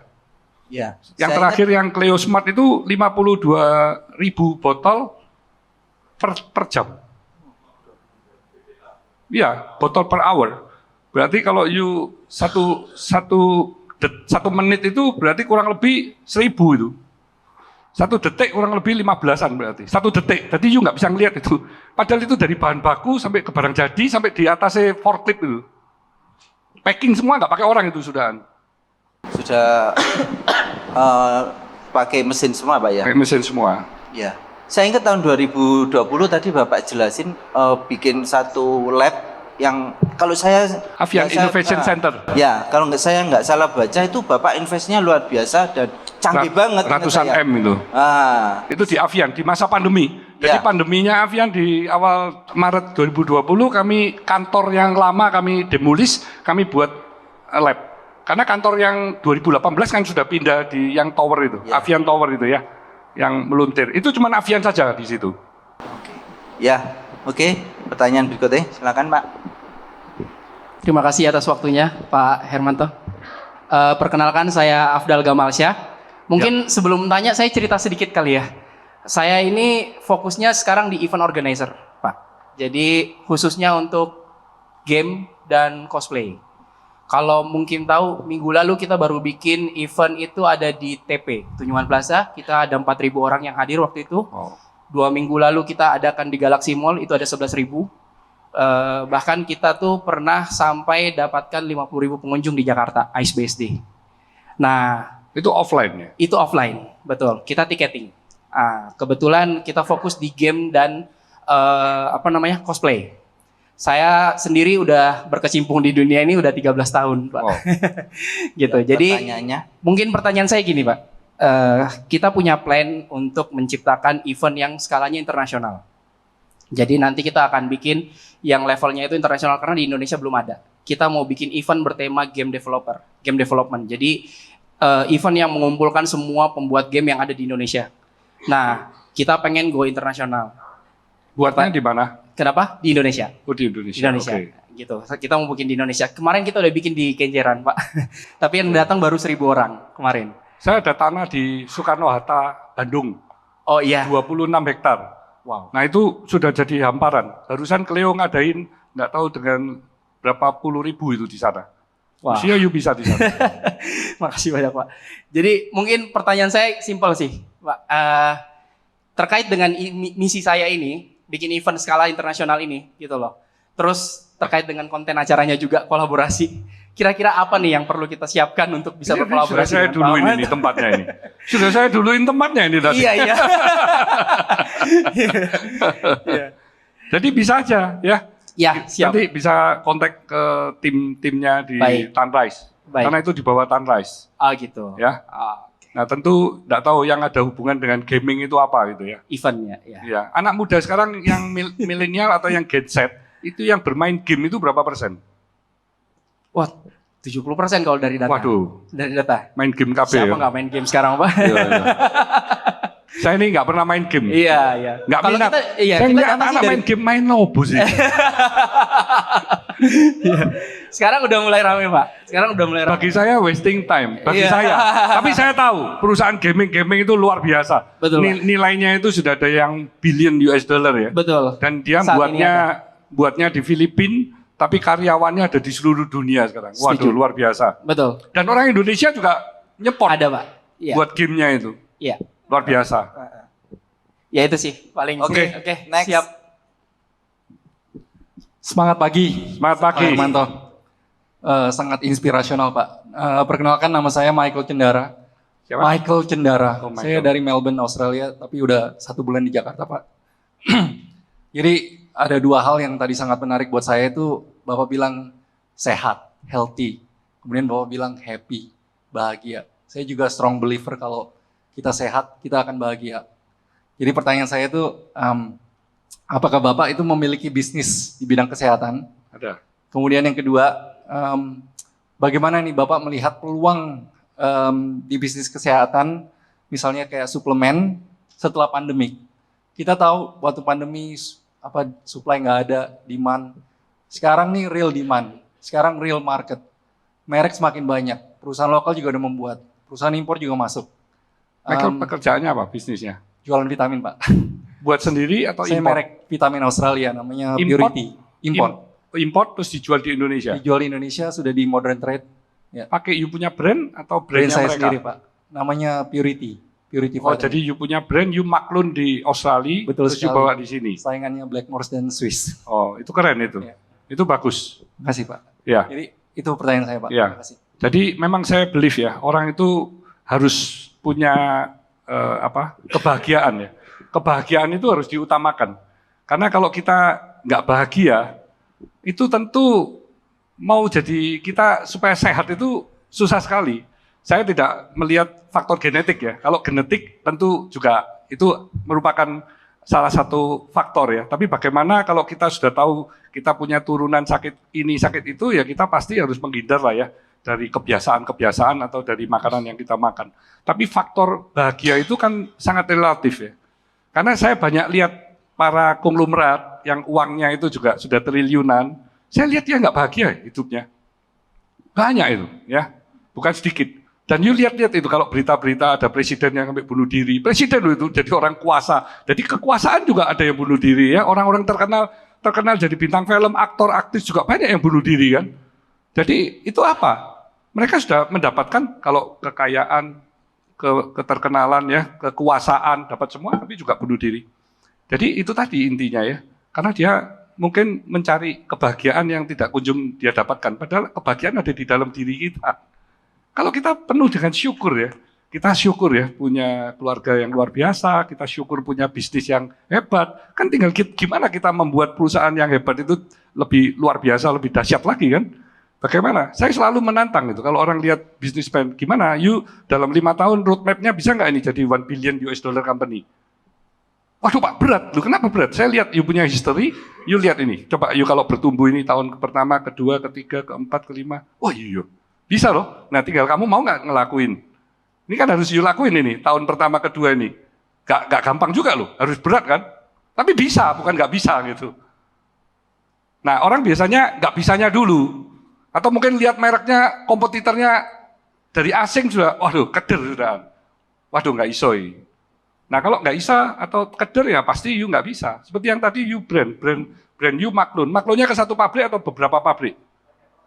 Ya. Yang saya terakhir yang Cleo Smart itu 52.000 botol per jam. Iya, botol per hour. Berarti kalau you satu 1 menit itu berarti kurang lebih 1000 itu. 1 detik kurang lebih 15-an berarti. 1 detik, jadi you nggak bisa ngelihat itu. Padahal itu dari bahan baku sampai ke barang jadi, sampai di atasnya forklift itu. Packing semua nggak pakai orang itu sudah. Sudah pakai mesin semua Pak ya? Pakai mesin semua. Ya. Saya ingat tahun 2020 tadi Bapak jelasin bikin satu lab yang kalau saya Avian Innovation Center. Ya, kalau saya nggak salah baca itu Bapak investnya luar biasa dan canggih banget. Ratusan ingat saya. M itu. Itu di Avian di masa pandemi. Jadi pandeminya Avian di awal Maret 2020 kami kantor yang lama kami demolis, kami buat lab. Karena kantor yang 2018 kan sudah pindah di yang tower itu, Avian Tower itu ya, yang meluntir. Itu cuma Avian saja di situ. Ya, oke. Pertanyaan berikutnya, silakan Pak. Terima kasih atas waktunya Pak Hermanto. Perkenalkan saya Afdal Gamalsyah. Mungkin sebelum tanya saya cerita sedikit kali ya. Saya ini fokusnya sekarang di event organizer, Pak. Jadi khususnya untuk game dan cosplay. Kalau mungkin tahu, minggu lalu kita baru bikin event itu ada di TP, Tunjungan Plaza. Kita ada 4.000 orang yang hadir waktu itu. 2 minggu lalu kita adakan di Galaxy Mall, itu ada 11.000. Bahkan kita tuh pernah sampai dapatkan 50.000 pengunjung di Jakarta, Ice BSD. Nah, itu offline ya? Itu offline, betul. Kita tiketing. Kebetulan kita fokus di game dan cosplay. Saya sendiri udah berkecimpung di dunia ini udah 13 tahun, Pak. Gitu. Jadi mungkin pertanyaan saya gini, Pak. Kita punya plan untuk menciptakan event yang skalanya internasional. Jadi nanti kita akan bikin yang levelnya itu internasional karena di Indonesia belum ada. Kita mau bikin event bertema game development. Jadi event yang mengumpulkan semua pembuat game yang ada di Indonesia. Nah, kita pengen go internasional. Buatnya di mana? Kenapa? Di Indonesia. Oh, di Indonesia. Di Indonesia. Okay. Gitu. Kita mau bikin di Indonesia. Kemarin kita udah bikin di Kenjeran, Pak. Tapi yang datang baru 1.000 orang kemarin. Saya ada tanah di Soekarno-Hatta, Bandung. Oh iya. 26 hektar. Wow. Nah itu sudah jadi hamparan. Barusan Cleo ngadain, nggak tahu dengan berapa puluh ribu itu di sana. Wah. Usia you bisa di sana. Makasih banyak Pak. Jadi mungkin pertanyaan saya simpel sih, Pak. Terkait dengan misi saya ini, bikin event skala internasional ini, gitu loh. Terus terkait dengan konten acaranya juga kolaborasi. Kira-kira apa nih yang perlu kita siapkan untuk bisa berkolaborasi? Sudah saya duluin ini tempatnya ini. Sudah saya duluin tempatnya ini tadi. Iya. Jadi bisa aja ya. Ya, siap. Nanti bisa kontak ke tim-timnya di Tanrise. Karena itu di bawah Tanrise. Gitu. Ya. Nah tentu tidak tahu yang ada hubungan dengan gaming itu apa gitu ya. Eventnya. Ya. Anak muda sekarang yang milenial atau yang Gen Z itu yang bermain game itu berapa persen? Wah, 70% kalau dari data. Waduh. Dari data. Main game KB Siapa ya? nggak main game sekarang, Pak? Iya. Saya ini nggak pernah main game. Iya. Nggak Kalau minat. Saya ngeliat anak-anak main game main lobo sih. Sekarang udah mulai rame, Pak. Bagi saya wasting time. Bagi saya. Tapi saya tahu perusahaan gaming itu luar biasa. Betul. Nilainya itu sudah ada yang billion US dollar ya. Betul. Dan dia Saat buatnya di Filipina, tapi karyawannya ada di seluruh dunia sekarang. Waduh, luar biasa. Betul. Dan orang Indonesia juga nyepot. Ada, Pak. Iya. Buat gamenya itu. Iya. Luar biasa. Ya itu sih paling. Oke. Next. Siap. Semangat pagi. Semangat pagi. Pak Hermanto. Sangat inspirasional, Pak. Perkenalkan, nama saya Michael Cendara. Siapa? Michael Cendara. Oh, Michael. Saya dari Melbourne, Australia, tapi udah 1 bulan di Jakarta, Pak. Jadi ada 2 hal yang tadi sangat menarik buat saya itu, Bapak bilang sehat, healthy. Kemudian Bapak bilang happy, bahagia. Saya juga strong believer kalau kita sehat, kita akan bahagia. Jadi pertanyaan saya itu, apakah Bapak itu memiliki bisnis di bidang kesehatan? Ada. Kemudian yang kedua, bagaimana nih Bapak melihat peluang di bisnis kesehatan, misalnya kayak suplemen setelah pandemi. Kita tahu waktu pandemi supply nggak ada, demand. Sekarang nih real demand, sekarang real market. Merek semakin banyak, perusahaan lokal juga udah membuat, perusahaan impor juga masuk. Michael pekerjaannya apa bisnisnya? Jualan vitamin, Pak. Buat sendiri atau Saya import? merek vitamin Australia, namanya Import? Purity. Import. Import terus dijual di Indonesia? Dijual di Indonesia, sudah di modern trade. Ya. Pakai you punya brand atau Brand brandnya saya mereka? sendiri Pak, namanya Purity Oh, Vitamin. jadi you punya brand, you maklun di Australia, Betul terus you sekali. bawa di sini. Saingannya Blackmores dan Swiss. Oh, itu keren itu. Ya. Itu bagus. Terima kasih Pak. Ya. Jadi itu pertanyaan saya Pak. Ya. Terima kasih. Jadi memang saya believe ya, orang itu harus punya kebahagiaan ya. Kebahagiaan itu harus diutamakan. Karena kalau kita nggak bahagia, itu tentu mau jadi kita supaya sehat itu susah sekali. Saya tidak melihat faktor genetik ya. Kalau genetik tentu juga itu merupakan salah satu faktor ya. Tapi bagaimana kalau kita sudah tahu kita punya turunan sakit ini, sakit itu, ya kita pasti harus menghindar lah ya dari kebiasaan-kebiasaan atau dari makanan yang kita makan. Tapi faktor bahagia itu kan sangat relatif ya. Karena saya banyak lihat para konglomerat yang uangnya itu juga sudah triliunan, saya lihat dia nggak bahagia hidupnya. Banyak itu ya, bukan sedikit. Dan you lihat-lihat itu kalau berita-berita ada presiden yang sampai bunuh diri. Presiden itu jadi orang kuasa. Jadi kekuasaan juga ada yang bunuh diri ya. Orang-orang terkenal jadi bintang film, aktor, aktris juga banyak yang bunuh diri kan. Jadi itu apa? Mereka sudah mendapatkan kalau kekayaan, keterkenalan ya, kekuasaan, dapat semua tapi juga bunuh diri. Jadi itu tadi intinya ya. Karena dia mungkin mencari kebahagiaan yang tidak kunjung dia dapatkan. Padahal kebahagiaan ada di dalam diri kita. Kalau kita penuh dengan syukur ya, kita syukur ya punya keluarga yang luar biasa, kita syukur punya bisnis yang hebat, kan tinggal gimana kita membuat perusahaan yang hebat itu lebih luar biasa, lebih dahsyat lagi kan? Bagaimana? Saya selalu menantang itu, kalau orang lihat bisnismen, gimana? You dalam 5 tahun roadmap-nya bisa nggak ini jadi $1 billion company? Waduh Pak, berat. Loh, kenapa berat? Saya lihat you punya history, you lihat ini. Coba you kalau bertumbuh ini tahun pertama, kedua, ketiga, keempat, kelima. Oh iya. Bisa loh. Nah tinggal kamu mau nggak ngelakuin? Ini kan harus you lakuin ini, tahun pertama, kedua ini. Gak gampang juga loh, harus berat kan? Tapi bisa, bukan nggak bisa gitu. Nah orang biasanya nggak bisanya dulu. Atau mungkin lihat mereknya, kompetitornya dari asing sudah, waduh keder sudah. Waduh nggak isoi. Nah kalau nggak bisa atau keder ya pasti you nggak bisa. Seperti yang tadi you brand you maklun. Maklunnya ke satu pabrik atau beberapa pabrik?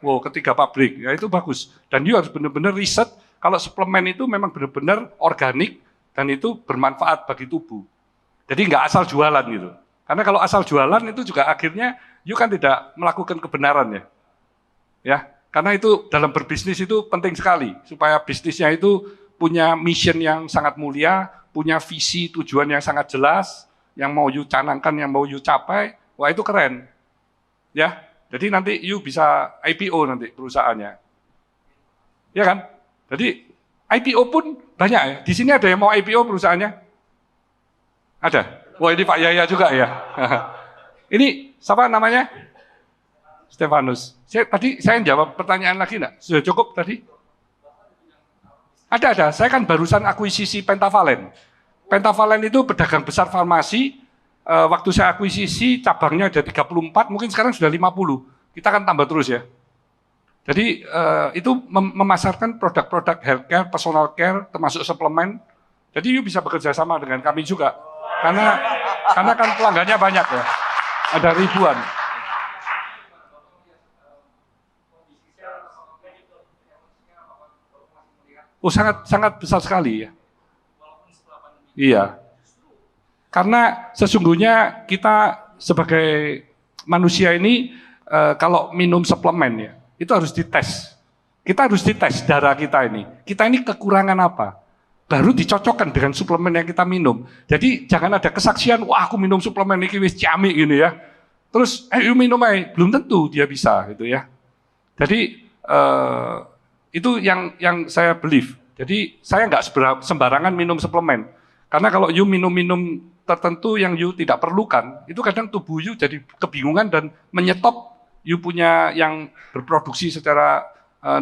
Wow, ketiga pabrik, ya itu bagus. Dan you harus benar-benar riset kalau suplemen itu memang benar-benar organik dan itu bermanfaat bagi tubuh. Jadi nggak asal jualan gitu. Karena kalau asal jualan itu juga akhirnya you kan tidak melakukan kebenaran ya. Ya, karena itu dalam berbisnis itu penting sekali supaya bisnisnya itu punya mission yang sangat mulia, punya visi tujuan yang sangat jelas, yang mau you canangkan, yang mau you capai, wah itu keren. Ya. Jadi nanti you bisa IPO nanti perusahaannya. Ya kan? Jadi IPO pun banyak ya. Di sini ada yang mau IPO perusahaannya? Ada? Wah ini Pak Yaya juga ya. Ini siapa namanya? Stefanus. Tadi saya jawab pertanyaan lagi enggak? Sudah cukup tadi? Ada. Saya kan barusan akuisisi Pentavalen. Pentavalen itu pedagang besar farmasi. Waktu saya akuisisi cabangnya ada 34, mungkin sekarang sudah 50. Kita akan tambah terus ya. Jadi itu memasarkan produk-produk healthcare, personal care, termasuk suplemen. Jadi you bisa bekerja sama dengan kami juga. Karena kan pelanggannya banyak ya. Ada ribuan. Oh sangat besar sekali ya. Iya. Karena sesungguhnya kita sebagai manusia ini kalau minum suplemen ya, itu harus dites. Kita harus dites darah kita ini. Kita ini kekurangan apa? Baru dicocokkan dengan suplemen yang kita minum. Jadi jangan ada kesaksian, wah aku minum suplemen ini wis ciamik gini ya. Terus you minum aja, belum tentu dia bisa gitu ya. Jadi itu yang saya believe. Jadi saya nggak sembarangan minum suplemen. Karena kalau you minum-minum tertentu yang you tidak perlukan, itu kadang tubuh you jadi kebingungan dan menyetop you punya yang berproduksi secara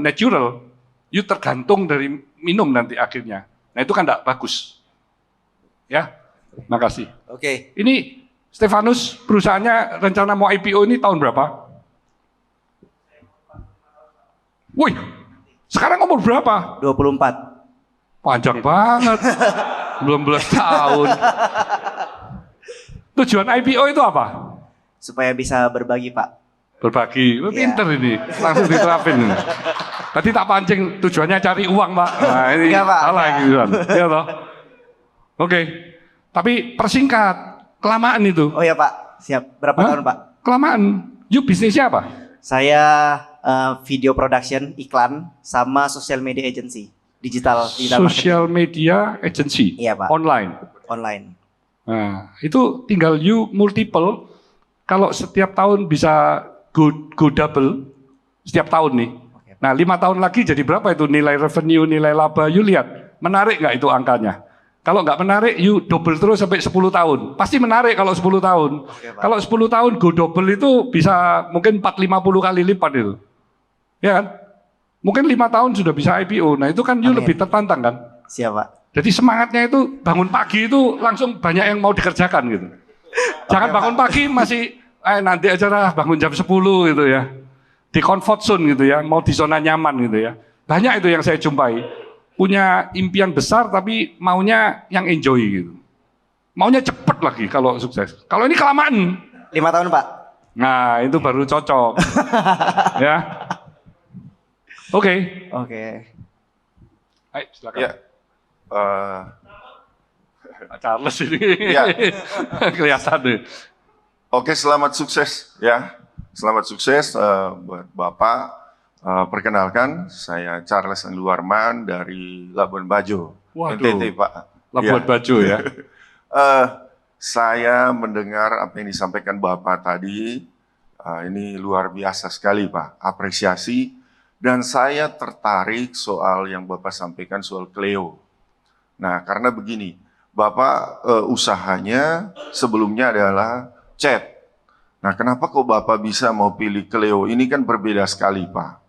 natural, you tergantung dari minum nanti akhirnya. Nah itu kan tidak bagus. Ya, makasih. Oke. Ini Stefanus perusahaannya rencana mau IPO ini tahun berapa? Wih, sekarang umur berapa? 24. Panjang banget. Belum 12 tahun. Tujuan IPO itu apa? Supaya bisa berbagi, Pak. Berbagi. Iya. Pinter ini. Langsung diterapin. Tadi tak pancing tujuannya cari uang, Pak. Nah, ini Enggak, Pak. salah Enggak. gitu kan. Iya toh? Oke. Tapi persingkat, kelamaan itu. Oh ya Pak, siap. Berapa Hah? tahun Pak? Kelamaan. You bisnisnya apa? Saya video production, iklan, sama social media agency, digital marketing. Social media agency. Iya, Pak. Online. Online. Nah, itu tinggal you multiple. Kalau setiap tahun bisa go double, setiap tahun nih. Oke. Nah, 5 tahun lagi jadi berapa itu nilai revenue, nilai laba? You lihat, menarik nggak itu angkanya? Kalau nggak menarik, you double terus sampai 10 tahun. Pasti menarik kalau 10 tahun. Oke, Pak. Kalau 10 tahun go double itu bisa mungkin 4-50 kali lipat itu. Ya kan? Mungkin 5 tahun sudah bisa IPO. Nah itu kan you Amin. lebih tertantang kan? Siap Pak. Jadi semangatnya itu bangun pagi itu langsung banyak yang mau dikerjakan gitu. Jangan bangun pagi masih nanti aja lah bangun jam 10 gitu ya. Di comfort zone gitu ya, mau di zona nyaman gitu ya. Banyak itu yang saya jumpai. Punya impian besar tapi maunya yang enjoy gitu. Maunya cepet lagi kalau sukses. Kalau ini kelamaan. 5 tahun Pak. Nah, itu baru cocok. Ya. Oke. Oke. Ayo, silakan. Ya, Pak Charles ini. Ya. Kelihatan deh. oke, selamat sukses ya. Selamat sukses buat Bapak. Perkenalkan, saya Charles Luarman dari Labuan Bajo, Waduh. NTT Pak. Labuan Ya. Bajo ya. Saya mendengar apa yang disampaikan Bapak tadi, ini luar biasa sekali Pak, apresiasi. Dan saya tertarik soal yang Bapak sampaikan soal Cleo. Nah, karena begini, Bapak usahanya sebelumnya adalah chat. Nah, kenapa kok Bapak bisa mau pilih Cleo? Ini kan berbeda sekali, Pak.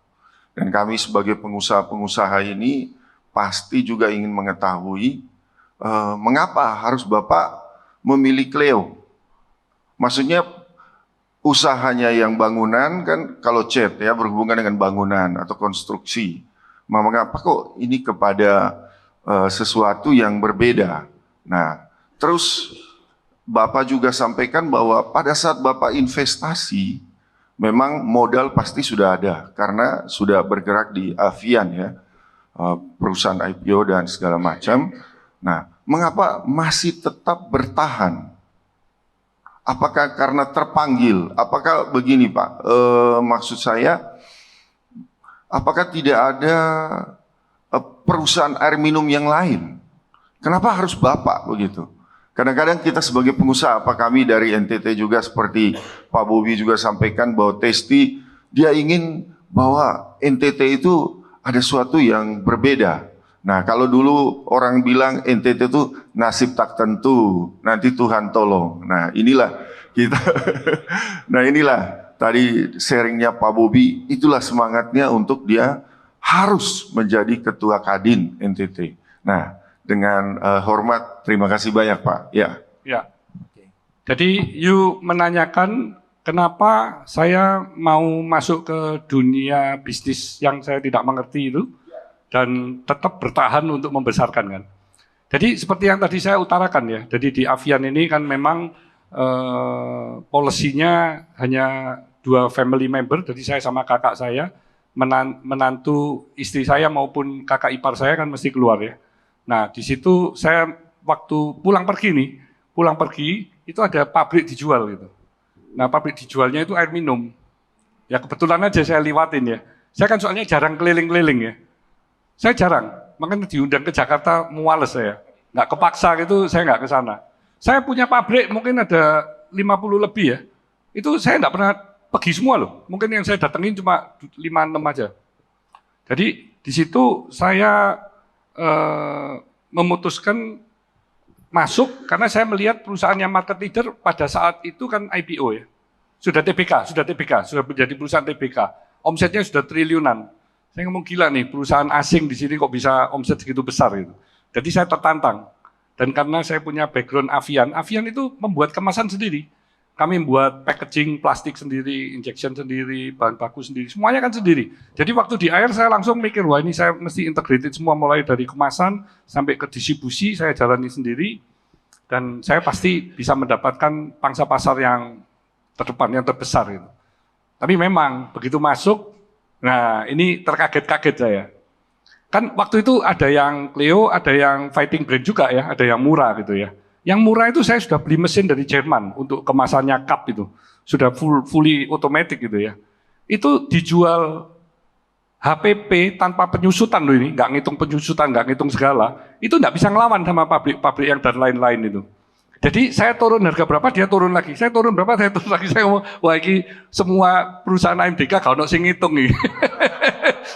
Dan kami sebagai pengusaha-pengusaha ini pasti juga ingin mengetahui mengapa harus Bapak memilih Cleo. Maksudnya usahanya yang bangunan kan kalau chat ya berhubungan dengan bangunan atau konstruksi. Mengapa kok ini kepada sesuatu yang berbeda? Nah, terus Bapak juga sampaikan bahwa pada saat Bapak investasi, memang modal pasti sudah ada karena sudah bergerak di Avian ya, perusahaan IPO dan segala macam. Nah, mengapa masih tetap bertahan? Apakah karena terpanggil? Apakah begini Pak, maksud saya, apakah tidak ada perusahaan air minum yang lain? Kenapa harus Bapak begitu? Kadang-kadang kita sebagai pengusaha, apa kami dari NTT juga seperti Pak Bobi juga sampaikan bahwa Testi, dia ingin bahwa NTT itu ada sesuatu yang berbeda. Nah, kalau dulu orang bilang NTT itu nasib tak tentu, nanti Tuhan tolong. Nah, inilah kita. Nah, inilah tadi sharingnya Pak Bobi, itulah semangatnya untuk dia harus menjadi ketua Kadin NTT. Nah, dengan hormat, terima kasih banyak Pak. Ya. Ya. Jadi you menanyakan kenapa saya mau masuk ke dunia bisnis yang saya tidak mengerti itu dan tetap bertahan untuk membesarkan kan. Jadi seperti yang tadi saya utarakan ya. Jadi di Avian ini kan memang policy-nya hanya 2 family member. Jadi saya sama kakak saya, menantu istri saya maupun kakak ipar saya kan mesti keluar ya. Nah, di situ saya waktu pulang pergi itu ada pabrik dijual gitu. Nah, pabrik dijualnya itu air minum. Ya kebetulan aja saya lewatin ya. Saya kan soalnya jarang keliling-keliling ya. Saya jarang, makanya diundang ke Jakarta muales saya. Nggak kepaksa gitu, saya nggak ke sana. Saya punya pabrik mungkin ada 50 lebih ya. Itu saya nggak pernah pergi semua loh. Mungkin yang saya datengin cuma 5-6 aja. Jadi di situ saya memutuskan masuk karena saya melihat perusahaan yang market leader pada saat itu kan IPO ya. Sudah menjadi perusahaan TBK. Omsetnya sudah triliunan. Saya ngomong gila nih, perusahaan asing di sini kok bisa omset segitu besar gitu. Jadi saya tertantang. Dan karena saya punya background Avian itu membuat kemasan sendiri. Kami membuat packaging plastik sendiri, injection sendiri, bahan baku sendiri, semuanya kan sendiri. Jadi waktu di air saya langsung mikir, wah ini saya mesti integrated semua mulai dari kemasan sampai ke distribusi, saya jalani sendiri. Dan saya pasti bisa mendapatkan pangsa pasar yang terdepan, yang terbesar gitu. Tapi memang begitu masuk, Nah, ini terkaget-kaget saya. Kan waktu itu ada yang Clio, ada yang Fighting Brand juga ya, ada yang murah gitu ya. Yang murah itu saya sudah beli mesin dari Jerman untuk kemasannya cup itu. Sudah fully automatic gitu ya. Itu dijual HPP tanpa penyusutan loh ini, nggak ngitung penyusutan, nggak ngitung segala. Itu nggak bisa ngelawan sama pabrik-pabrik yang dan lain-lain itu. Jadi saya turun harga berapa, dia turun lagi. Saya turun berapa, saya turun lagi. Saya ngomong, wah ini semua perusahaan AMDK kalau sing ngitung nih.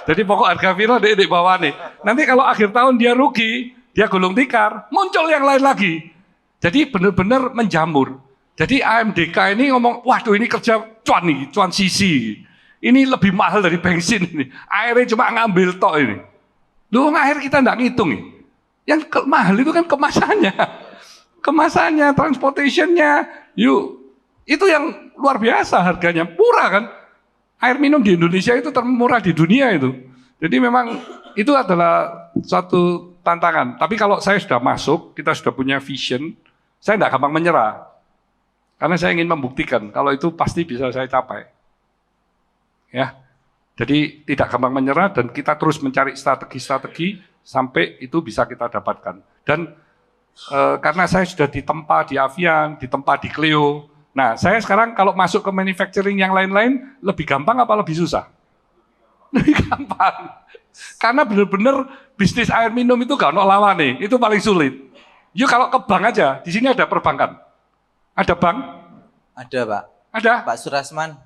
Jadi pokok harga viral di bawah nih. Nanti kalau akhir tahun dia rugi, dia gulung tikar, muncul yang lain lagi. Jadi benar-benar menjamur. Jadi AMDK ini ngomong, waduh ini kerja cuan nih, cuan sisi. Ini lebih mahal dari bensin ini. Airnya cuma ngambil tok ini. Loh air kita nggak ngitung nih. Yang mahal itu kan kemasannya. Kemasannya, transportationnya, itu yang luar biasa harganya, murah kan. Air minum di Indonesia itu termurah di dunia itu. Jadi memang itu adalah suatu tantangan. Tapi kalau saya sudah masuk, kita sudah punya vision, saya tidak gampang menyerah. Karena saya ingin membuktikan kalau itu pasti bisa saya capai. Ya, jadi tidak gampang menyerah dan kita terus mencari strategi-strategi sampai itu bisa kita dapatkan. Dan karena saya sudah ditempa di Avian, ditempa di Clio. Nah, saya sekarang kalau masuk ke manufacturing yang lain-lain lebih gampang apa lebih susah? Lebih gampang. Karena benar-benar bisnis air minum itu gak ono lawan nih, itu paling sulit. Yuk kalau ke bank aja, di sini ada perbankan. Ada bank? Ada Pak. Ada. Pak Surasman.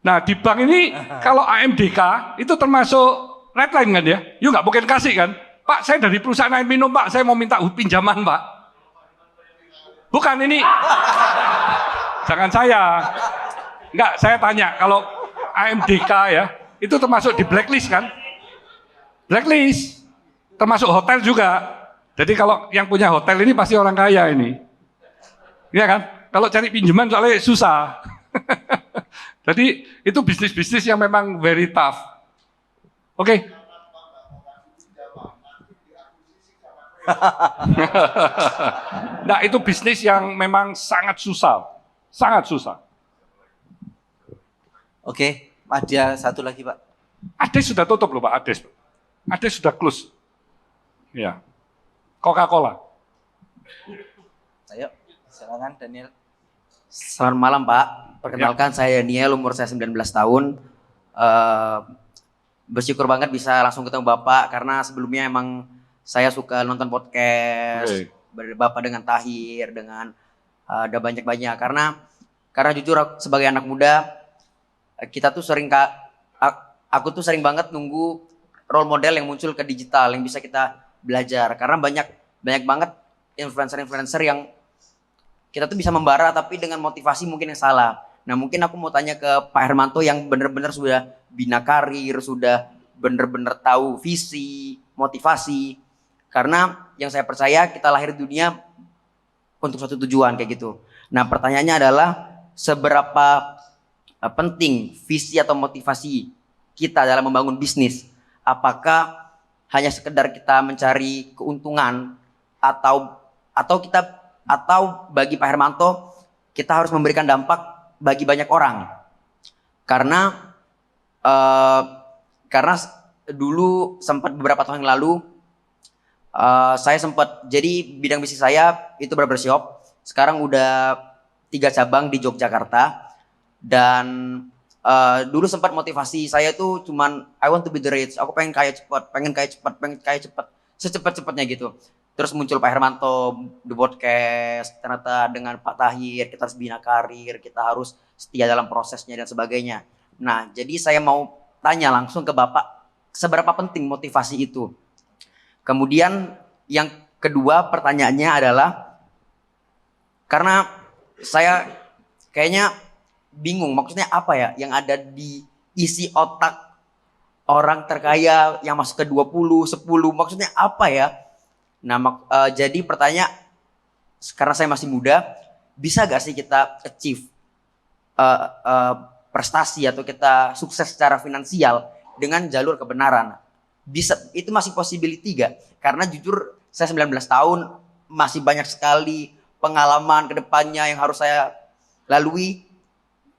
Nah di bank ini kalau AMDK itu termasuk red line kan ya? Yuk nggak mungkin kasih kan? Pak saya dari perusahaan air minum Pak, saya mau minta pinjaman Pak. Bukan ini. Jangan saya. Enggak, saya tanya kalau AMDK ya, itu termasuk di blacklist kan? Blacklist. Termasuk hotel juga. Jadi kalau yang punya hotel ini pasti orang kaya ini. Iya kan? Kalau cari pinjaman soalnya susah. Jadi itu bisnis-bisnis yang memang very tough. Oke. Nah itu bisnis yang memang sangat susah. Sangat susah. Oke, ada satu lagi Pak. Ades sudah tutup loh Pak, Ades. Ades sudah close. Ya. Coca-Cola. Ayo, silakan Daniel. Selamat malam Pak, perkenalkan saya Daniel, umur saya 19 tahun. Bersyukur banget bisa langsung ketemu Bapak, karena sebelumnya emang saya suka nonton podcast, Bapak dengan Tahir, dengan ada banyak-banyak. Karena jujur sebagai anak muda, kita tuh aku tuh sering banget nunggu role model yang muncul ke digital, yang bisa kita belajar. Karena banyak banget influencer-influencer yang kita tuh bisa membara tapi dengan motivasi mungkin yang salah. Nah mungkin aku mau tanya ke Pak Hermanto yang benar-benar sudah bina karir, sudah benar-benar tahu visi, motivasi. Karena yang saya percaya kita lahir di dunia untuk suatu tujuan kayak gitu. Nah pertanyaannya adalah seberapa penting visi atau motivasi kita dalam membangun bisnis? Apakah hanya sekedar kita mencari keuntungan atau bagi Pak Hermanto kita harus memberikan dampak bagi banyak orang? Karena dulu sempat beberapa tahun yang lalu saya sempat jadi bidang bisnis saya itu barbershop. Sekarang udah 3 cabang di Yogyakarta. Dan dulu sempat motivasi saya tuh cuman I want to be the rich. Aku pengen kaya cepat, secepat-cepatnya gitu. Terus muncul Pak Hermanto, The Podcast, ternyata dengan Pak Tahir, kita harus bina karir, kita harus setia dalam prosesnya dan sebagainya. Nah, jadi saya mau tanya langsung ke Bapak, seberapa penting motivasi itu? Kemudian yang kedua pertanyaannya adalah, karena saya kayaknya bingung, maksudnya apa ya yang ada di isi otak orang terkaya yang masuk ke 20, 10, maksudnya apa ya? Nah, jadi pertanyaan, karena saya masih muda, bisa gak sih kita achieve prestasi atau kita sukses secara finansial dengan jalur kebenaran? Bisa, itu masih possibility gak? Karena jujur saya 19 tahun, masih banyak sekali pengalaman ke depannya yang harus saya lalui.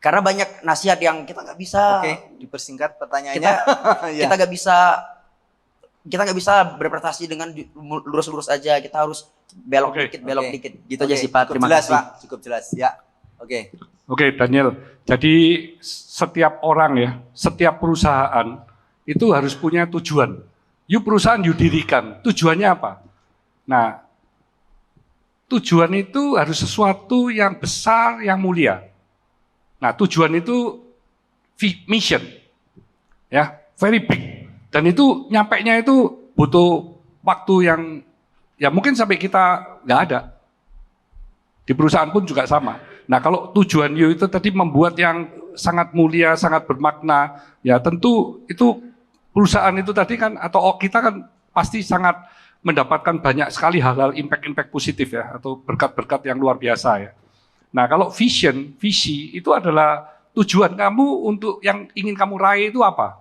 Karena banyak nasihat yang kita nggak bisa, Oke, dipersingkat pertanyaannya. Ya. kita nggak bisa berprestasi dengan lurus-lurus aja. Kita harus belok Oke. dikit, belok Oke. dikit. Gitu aja Oke, sih Pak. cukup Terima jelas, kasih. Pak. Cukup jelas. Ya. Oke. Oke, Daniel. Jadi setiap orang ya, setiap perusahaan itu harus punya tujuan. Perusahaan dirikan. Tujuannya apa? Nah, tujuan itu harus sesuatu yang besar, yang mulia. Nah, tujuan itu mission, ya, very big. Dan itu nyampainya itu butuh waktu yang, ya mungkin sampai kita nggak ada. Di perusahaan pun juga sama. Nah, kalau tujuan you itu tadi membuat yang sangat mulia, sangat bermakna, ya tentu itu perusahaan itu tadi kan, atau kita kan pasti sangat mendapatkan banyak sekali hal-hal impact positif ya, atau berkat-berkat yang luar biasa ya. Nah, kalau visi itu adalah tujuan kamu untuk yang ingin kamu raih itu apa?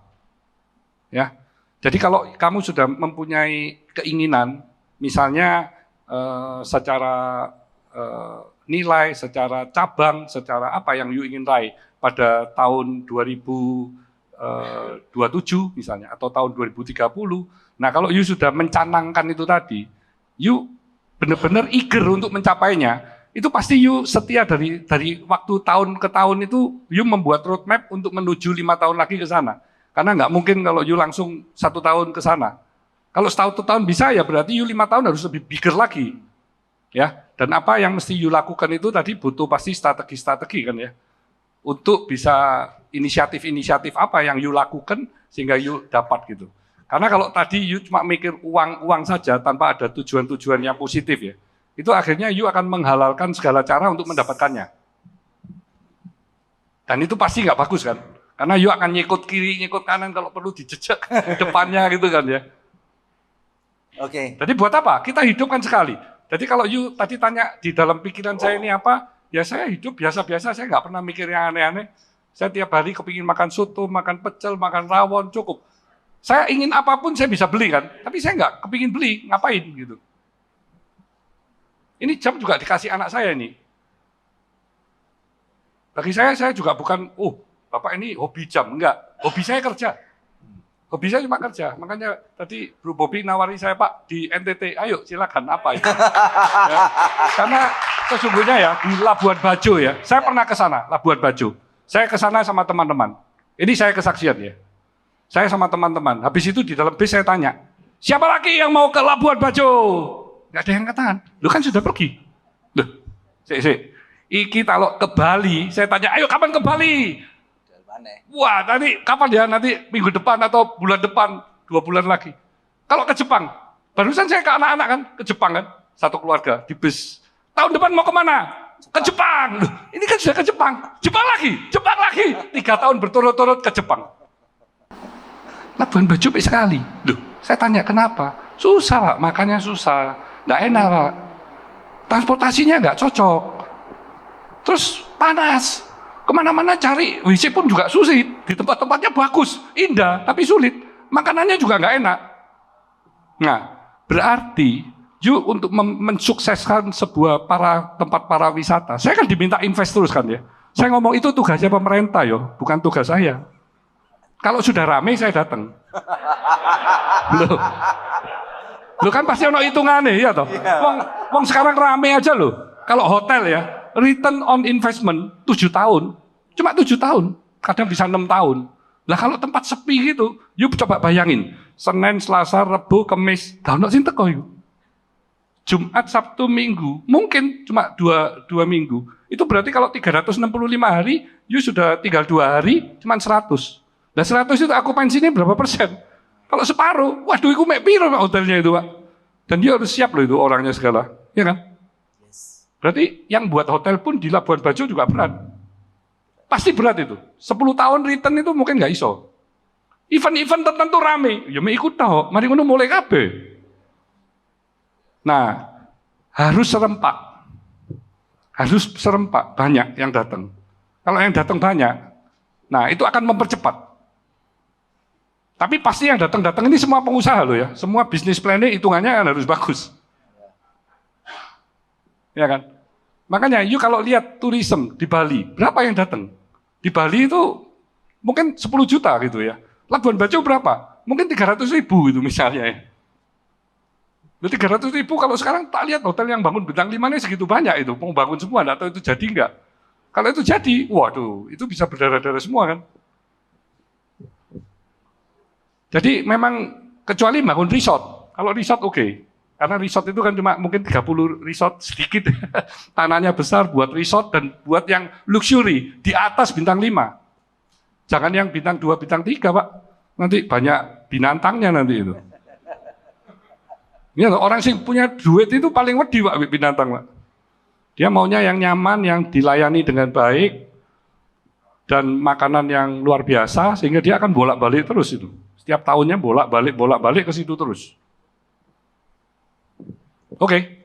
Ya. Jadi kalau kamu sudah mempunyai keinginan, misalnya secara nilai, secara cabang, secara apa yang you ingin raih pada tahun 2027 misalnya, atau tahun 2030. Nah, kalau you sudah mencanangkan itu tadi, you benar-benar eager untuk mencapainya, itu pasti you setia dari waktu tahun ke tahun itu, you membuat roadmap untuk menuju 5 tahun lagi ke sana. Karena nggak mungkin kalau you langsung 1 tahun ke sana. Kalau 1 tahun bisa, ya berarti you 5 tahun harus lebih bigger lagi. Ya, dan apa yang mesti you lakukan itu tadi butuh pasti strategi kan ya. Untuk bisa inisiatif apa yang you lakukan sehingga you dapat gitu. Karena kalau tadi you cuma mikir uang saja tanpa ada tujuan-tujuan yang positif ya, itu akhirnya you akan menghalalkan segala cara untuk mendapatkannya. Dan itu pasti nggak bagus kan? Karena you akan nyikut kiri, nyikut kanan kalau perlu dijejak depannya gitu kan ya. Oke. Jadi buat apa? Kita hidup kan sekali. Jadi kalau you tadi tanya di dalam pikiran saya ini apa? Ya saya hidup biasa-biasa, saya nggak pernah mikir yang aneh-aneh. Saya tiap hari kepingin makan soto, makan pecel, makan rawon, cukup. Saya ingin apapun saya bisa beli kan, tapi saya nggak kepingin beli, ngapain gitu. Ini jam juga dikasih anak saya ini. Bagi saya juga bukan, Bapak ini hobi jam, enggak. Hobi saya kerja. Hobi saya cuma kerja. Makanya tadi Bro Bobby nawari saya, Pak, di NTT, ayo silakan, apa itu. Ya, karena sesungguhnya ya, di Labuan Bajo ya, saya pernah ke sana, Labuan Bajo. Saya ke sana sama teman-teman. Ini saya kesaksian ya. Saya sama teman-teman. Habis itu di dalam bis saya tanya, siapa lagi yang mau ke Labuan Bajo? Nggak ada yang angkat tangan. Lu kan sudah pergi. Loh, iki kalau ke Bali, saya tanya, ayo kapan ke Bali? Wah, kapan ya? Nanti minggu depan atau bulan depan, 2 bulan lagi. Kalau ke Jepang, barusan saya ke anak-anak kan, ke Jepang kan, satu keluarga di bus. Tahun depan mau kemana? Ke Jepang. Loh, ini kan sudah ke Jepang. Jepang lagi. 3 tahun berturut-turut ke Jepang. Labuan Bajo baik sekali. Loh, saya tanya kenapa? Susah Pak, makannya susah. Nggak enak Pak. Transportasinya nggak cocok. Terus panas. Kemana-mana cari WC pun juga sulit. Di tempat-tempatnya bagus, indah, tapi sulit. Makanannya juga nggak enak. Nah, berarti untuk mensukseskan sebuah tempat para wisata, saya kan diminta invest terus kan ya. Saya ngomong itu tugasnya pemerintah yo, bukan tugas saya. Kalau sudah rame saya datang. Loh kan pasti ono hitungannya ya toh. Wong sekarang rame aja loh. Kalau hotel ya, return on investment 7 tahun. Cuma 7 tahun, kadang bisa 6 tahun. Lah kalau tempat sepi gitu, yuk coba bayangin. Senin, Selasa, Rabu, Kamis, tahun sing teko yuk. Jumat, Sabtu, Minggu, mungkin cuma 2 minggu. Itu berarti kalau 365 hari, yuk sudah tinggal 2 hari, cuma 100. Nah 100 itu akupansinya berapa persen? Kalau separuh, waduh itu mek piro hotelnya itu Pak. Dan dia harus siap loh itu orangnya segala, ya kan? Berarti yang buat hotel pun di Labuan Bajo juga berat. Pasti berat itu. 10 tahun return itu mungkin nggak iso. Event-event tertentu rame, ya mau ikut tahu. Mari ngono mulai kabeh. Nah, harus serempak. Harus serempak, banyak yang datang. Kalau yang datang banyak, nah itu akan mempercepat. Tapi pasti yang datang-datang ini semua pengusaha loh ya. Semua bisnis plannya hitungannya kan harus bagus. Ya kan? Makanya you kalau lihat tourism di Bali, berapa yang datang? Di Bali itu mungkin 10 juta gitu ya. Labuan Bajo berapa? Mungkin 300.000 itu misalnya ya. 300.000 kalau sekarang tak lihat hotel yang bangun bintang 5 ini segitu banyak itu. Mau bangun semua, nggak tahu itu jadi nggak. Kalau itu jadi, waduh, itu bisa berdarah-darah semua kan. Jadi memang kecuali bangun resort. Kalau resort oke. Karena resort itu kan cuma mungkin 30 resort sedikit. Tanahnya besar buat resort dan buat yang luxury di atas bintang 5. Jangan yang bintang 2, bintang 3, Pak. Nanti banyak binatangnya nanti itu. Ya, orang sing punya duit itu paling wedi Pak binatang, Pak. Dia maunya yang nyaman, yang dilayani dengan baik dan makanan yang luar biasa sehingga dia akan bolak-balik terus itu. Setiap tahunnya bolak-balik ke situ terus. Oke.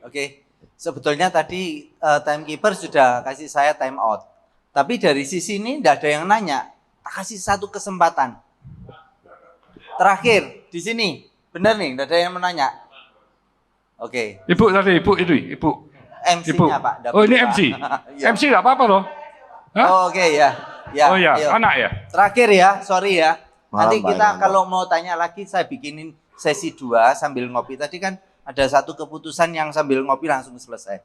Sebetulnya tadi timekeeper sudah kasih saya time out. Tapi dari sisi ini tidak ada yang nanya. Tak kasih satu kesempatan. Terakhir di sini, benar nih, tidak ada yang menanya. Oke. Ibu. MC-nya Pak. Oh ini MC. Ya. MC nggak apa-apa loh. Oh, oke ya. Oh ya, ayo. anak ya. Terakhir ya, sorry ya. Nanti Malam, kita Pak. kalau mau tanya lagi saya bikinin sesi 2 sambil ngopi. Tadi kan ada satu keputusan yang sambil ngopi langsung selesai.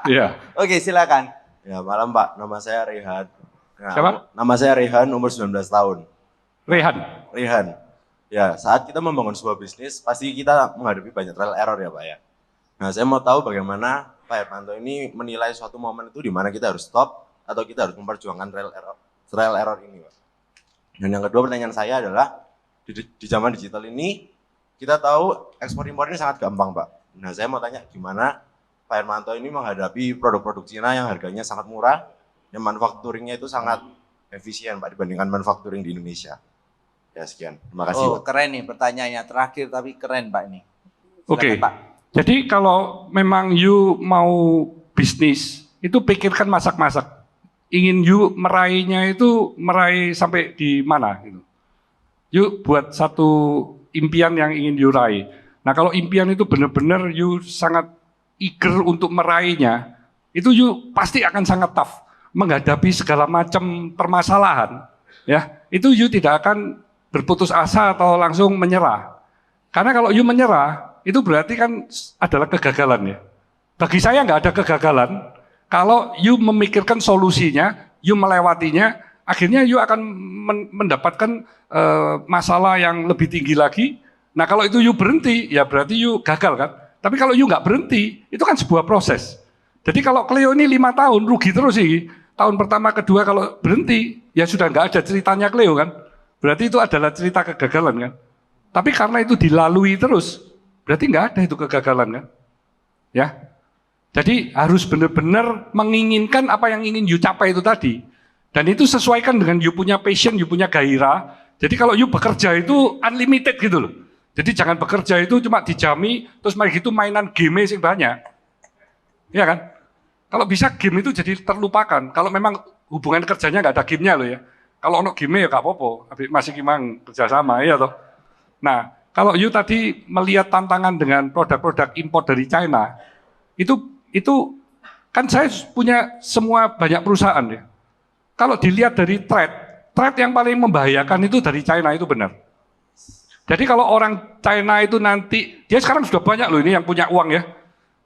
Iya. Oke, silakan. Ya, malam Pak. Nama saya Rehan. Nah, Siapa? Nama saya Rehan, umur 19 tahun. Rehan. Ya, saat kita membangun sebuah bisnis, pasti kita menghadapi banyak trial error ya Pak ya. Nah, saya mau tahu bagaimana Pak Hermanto ini menilai suatu momen itu di mana kita harus stop atau kita harus memperjuangkan trial error ini Pak. Dan yang kedua pertanyaan saya adalah, di zaman digital ini, kita tahu ekspor impor ini sangat gampang Pak. Nah, saya mau tanya gimana Pak Hermanto ini menghadapi produk-produk Cina yang harganya sangat murah, yang manufacturingnya itu sangat efisien Pak dibandingkan manufacturing di Indonesia. Ya sekian, terima kasih Oh, Pak. keren nih pertanyaannya terakhir tapi keren Pak ini. Oke. Silakan, Pak. Jadi kalau memang you mau bisnis, itu pikirkan masak-masak. Ingin you meraihnya itu meraih sampai di mana gitu. You buat satu impian yang ingin you raih. Nah kalau impian itu benar-benar you sangat eager untuk meraihnya, itu you pasti akan sangat tough menghadapi segala macam permasalahan. Ya, itu you tidak akan berputus asa atau langsung menyerah. Karena kalau you menyerah, itu berarti kan adalah kegagalan ya. Bagi saya nggak ada kegagalan kalau you memikirkan solusinya, you melewatinya, akhirnya you akan mendapatkan masalah yang lebih tinggi lagi. Nah kalau itu you berhenti, ya berarti you gagal kan. Tapi kalau you nggak berhenti, itu kan sebuah proses. Jadi kalau Cleo ini 5 tahun rugi terus sih. Tahun pertama, kedua kalau berhenti, ya sudah nggak ada ceritanya Cleo kan. Berarti itu adalah cerita kegagalan kan. Tapi karena itu dilalui terus, berarti nggak ada itu kegagalan kan. Ya. Jadi harus benar-benar menginginkan apa yang ingin you capai itu tadi. Dan itu sesuaikan dengan you punya passion, you punya gairah. Jadi kalau you bekerja itu unlimited gitu loh. Jadi jangan bekerja itu cuma dijami, terus mari gitu mainan game sih banyak. Iya kan? Kalau bisa game itu jadi terlupakan. Kalau memang hubungan kerjanya nggak ada gamenya loh ya. Kalau ono game ya nggak apa-apa. Masih gimana kerjasama ya toh. Nah, kalau you tadi melihat tantangan dengan produk-produk impor dari China, itu kan saya punya semua banyak perusahaan ya. Kalau dilihat dari trade yang paling membahayakan itu dari China itu benar. Jadi kalau orang China itu nanti, dia sekarang sudah banyak loh ini yang punya uang ya.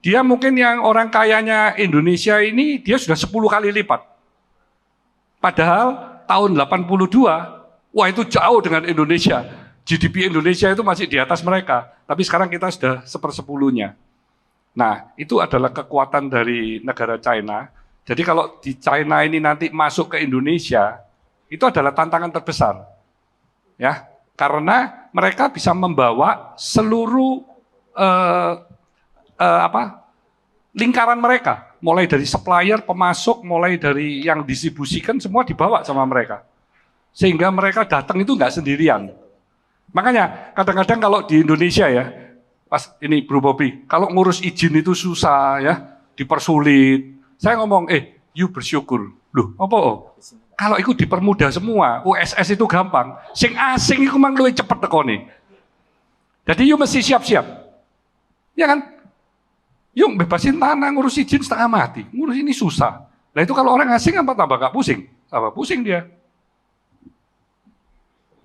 Dia mungkin yang orang kayanya Indonesia ini dia sudah 10 kali lipat. Padahal tahun 82, wah itu jauh dengan Indonesia. GDP Indonesia itu masih di atas mereka. Tapi sekarang kita sudah 1/10-nya. Nah, itu adalah kekuatan dari negara China. Jadi kalau di China ini nanti masuk ke Indonesia, itu adalah tantangan terbesar. Ya, karena mereka bisa membawa seluruh lingkaran mereka, mulai dari supplier, pemasok, mulai dari yang distribusikan semua dibawa sama mereka. Sehingga mereka datang itu nggak sendirian. Makanya kadang-kadang kalau di Indonesia ya, pas ini Bro Bobby, kalau ngurus izin itu susah ya, dipersulit. Saya ngomong, you bersyukur. Loh, apa? Kalau itu dipermudah semua, USS itu gampang. Sing asing itu memang lebih cepat tekoni. Jadi you mesti siap-siap. Ya kan? Yuk bebasin tanah, ngurus izin setengah mati. Ngurus ini susah. Nah itu kalau orang asing apa tambah gak pusing? Tambah pusing dia.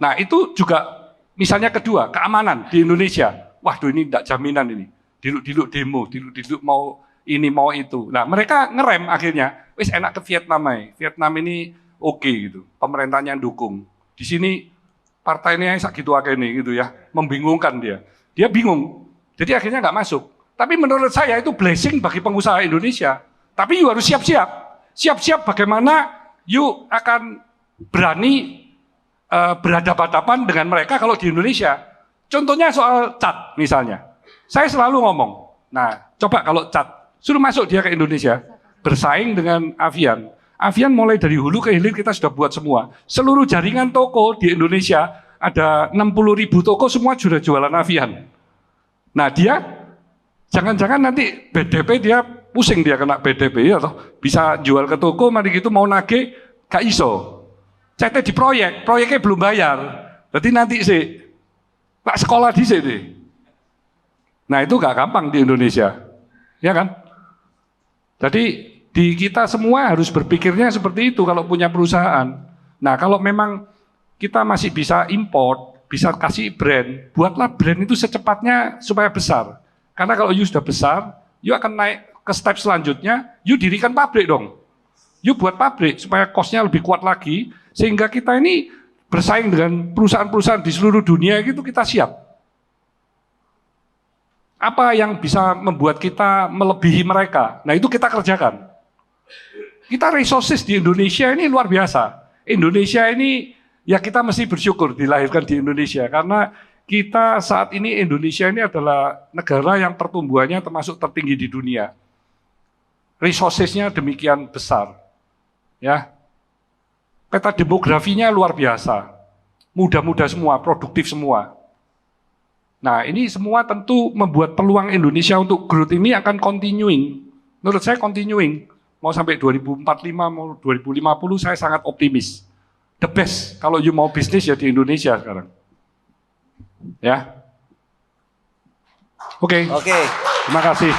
Nah itu juga misalnya kedua, keamanan di Indonesia. Waduh ini tidak jaminan ini. Diluk-diluk demo, diluk-diluk mau ini mau itu. Nah mereka ngerem akhirnya, wis enak ke Vietnam aja. Vietnam ini oke gitu, pemerintahnya dukung. Di sini partainya sak gitu akene gitu ya, membingungkan dia. Dia bingung, jadi akhirnya nggak masuk. Tapi menurut saya itu blessing bagi pengusaha Indonesia. Tapi you harus siap-siap, siap-siap bagaimana you akan berani berhadapan-hadapan dengan mereka kalau di Indonesia. Contohnya soal cat misalnya. Saya selalu ngomong, nah coba kalau cat, suruh masuk dia ke Indonesia, bersaing dengan Avian. Avian mulai dari hulu ke hilir kita sudah buat semua. Seluruh jaringan toko di Indonesia, ada 60.000 toko semua sudah jualan Avian. Nah dia, jangan-jangan nanti BDP dia pusing dia kena BDP, ya toh. Bisa jual ke toko, mari gitu mau nagih, gak iso. Cete di proyeknya belum bayar. Berarti nanti sih, Pak sekolah di sini. Nah itu gak gampang di Indonesia, ya kan? Jadi di kita semua harus berpikirnya seperti itu kalau punya perusahaan. Nah kalau memang kita masih bisa import, bisa kasih brand, buatlah brand itu secepatnya supaya besar. Karena kalau you sudah besar, you akan naik ke step selanjutnya, you dirikan pabrik dong. You buat pabrik supaya cost-nya lebih kuat lagi, sehingga kita ini bersaing dengan perusahaan-perusahaan di seluruh dunia gitu kita siap. Apa yang bisa membuat kita melebihi mereka? Nah itu kita kerjakan. Kita resources di Indonesia ini luar biasa. Indonesia ini ya kita mesti bersyukur dilahirkan di Indonesia karena kita saat ini Indonesia ini adalah negara yang pertumbuhannya termasuk tertinggi di dunia. Resourcesnya demikian besar. Ya. Peta demografinya luar biasa. Muda-muda semua, produktif semua. Nah ini semua tentu membuat peluang Indonesia untuk growth ini akan continuing. Menurut saya continuing. Mau sampai 2045, mau 2050 saya sangat optimis. The best kalau you mau bisnis ya di Indonesia sekarang. Ya. Oke. Terima kasih.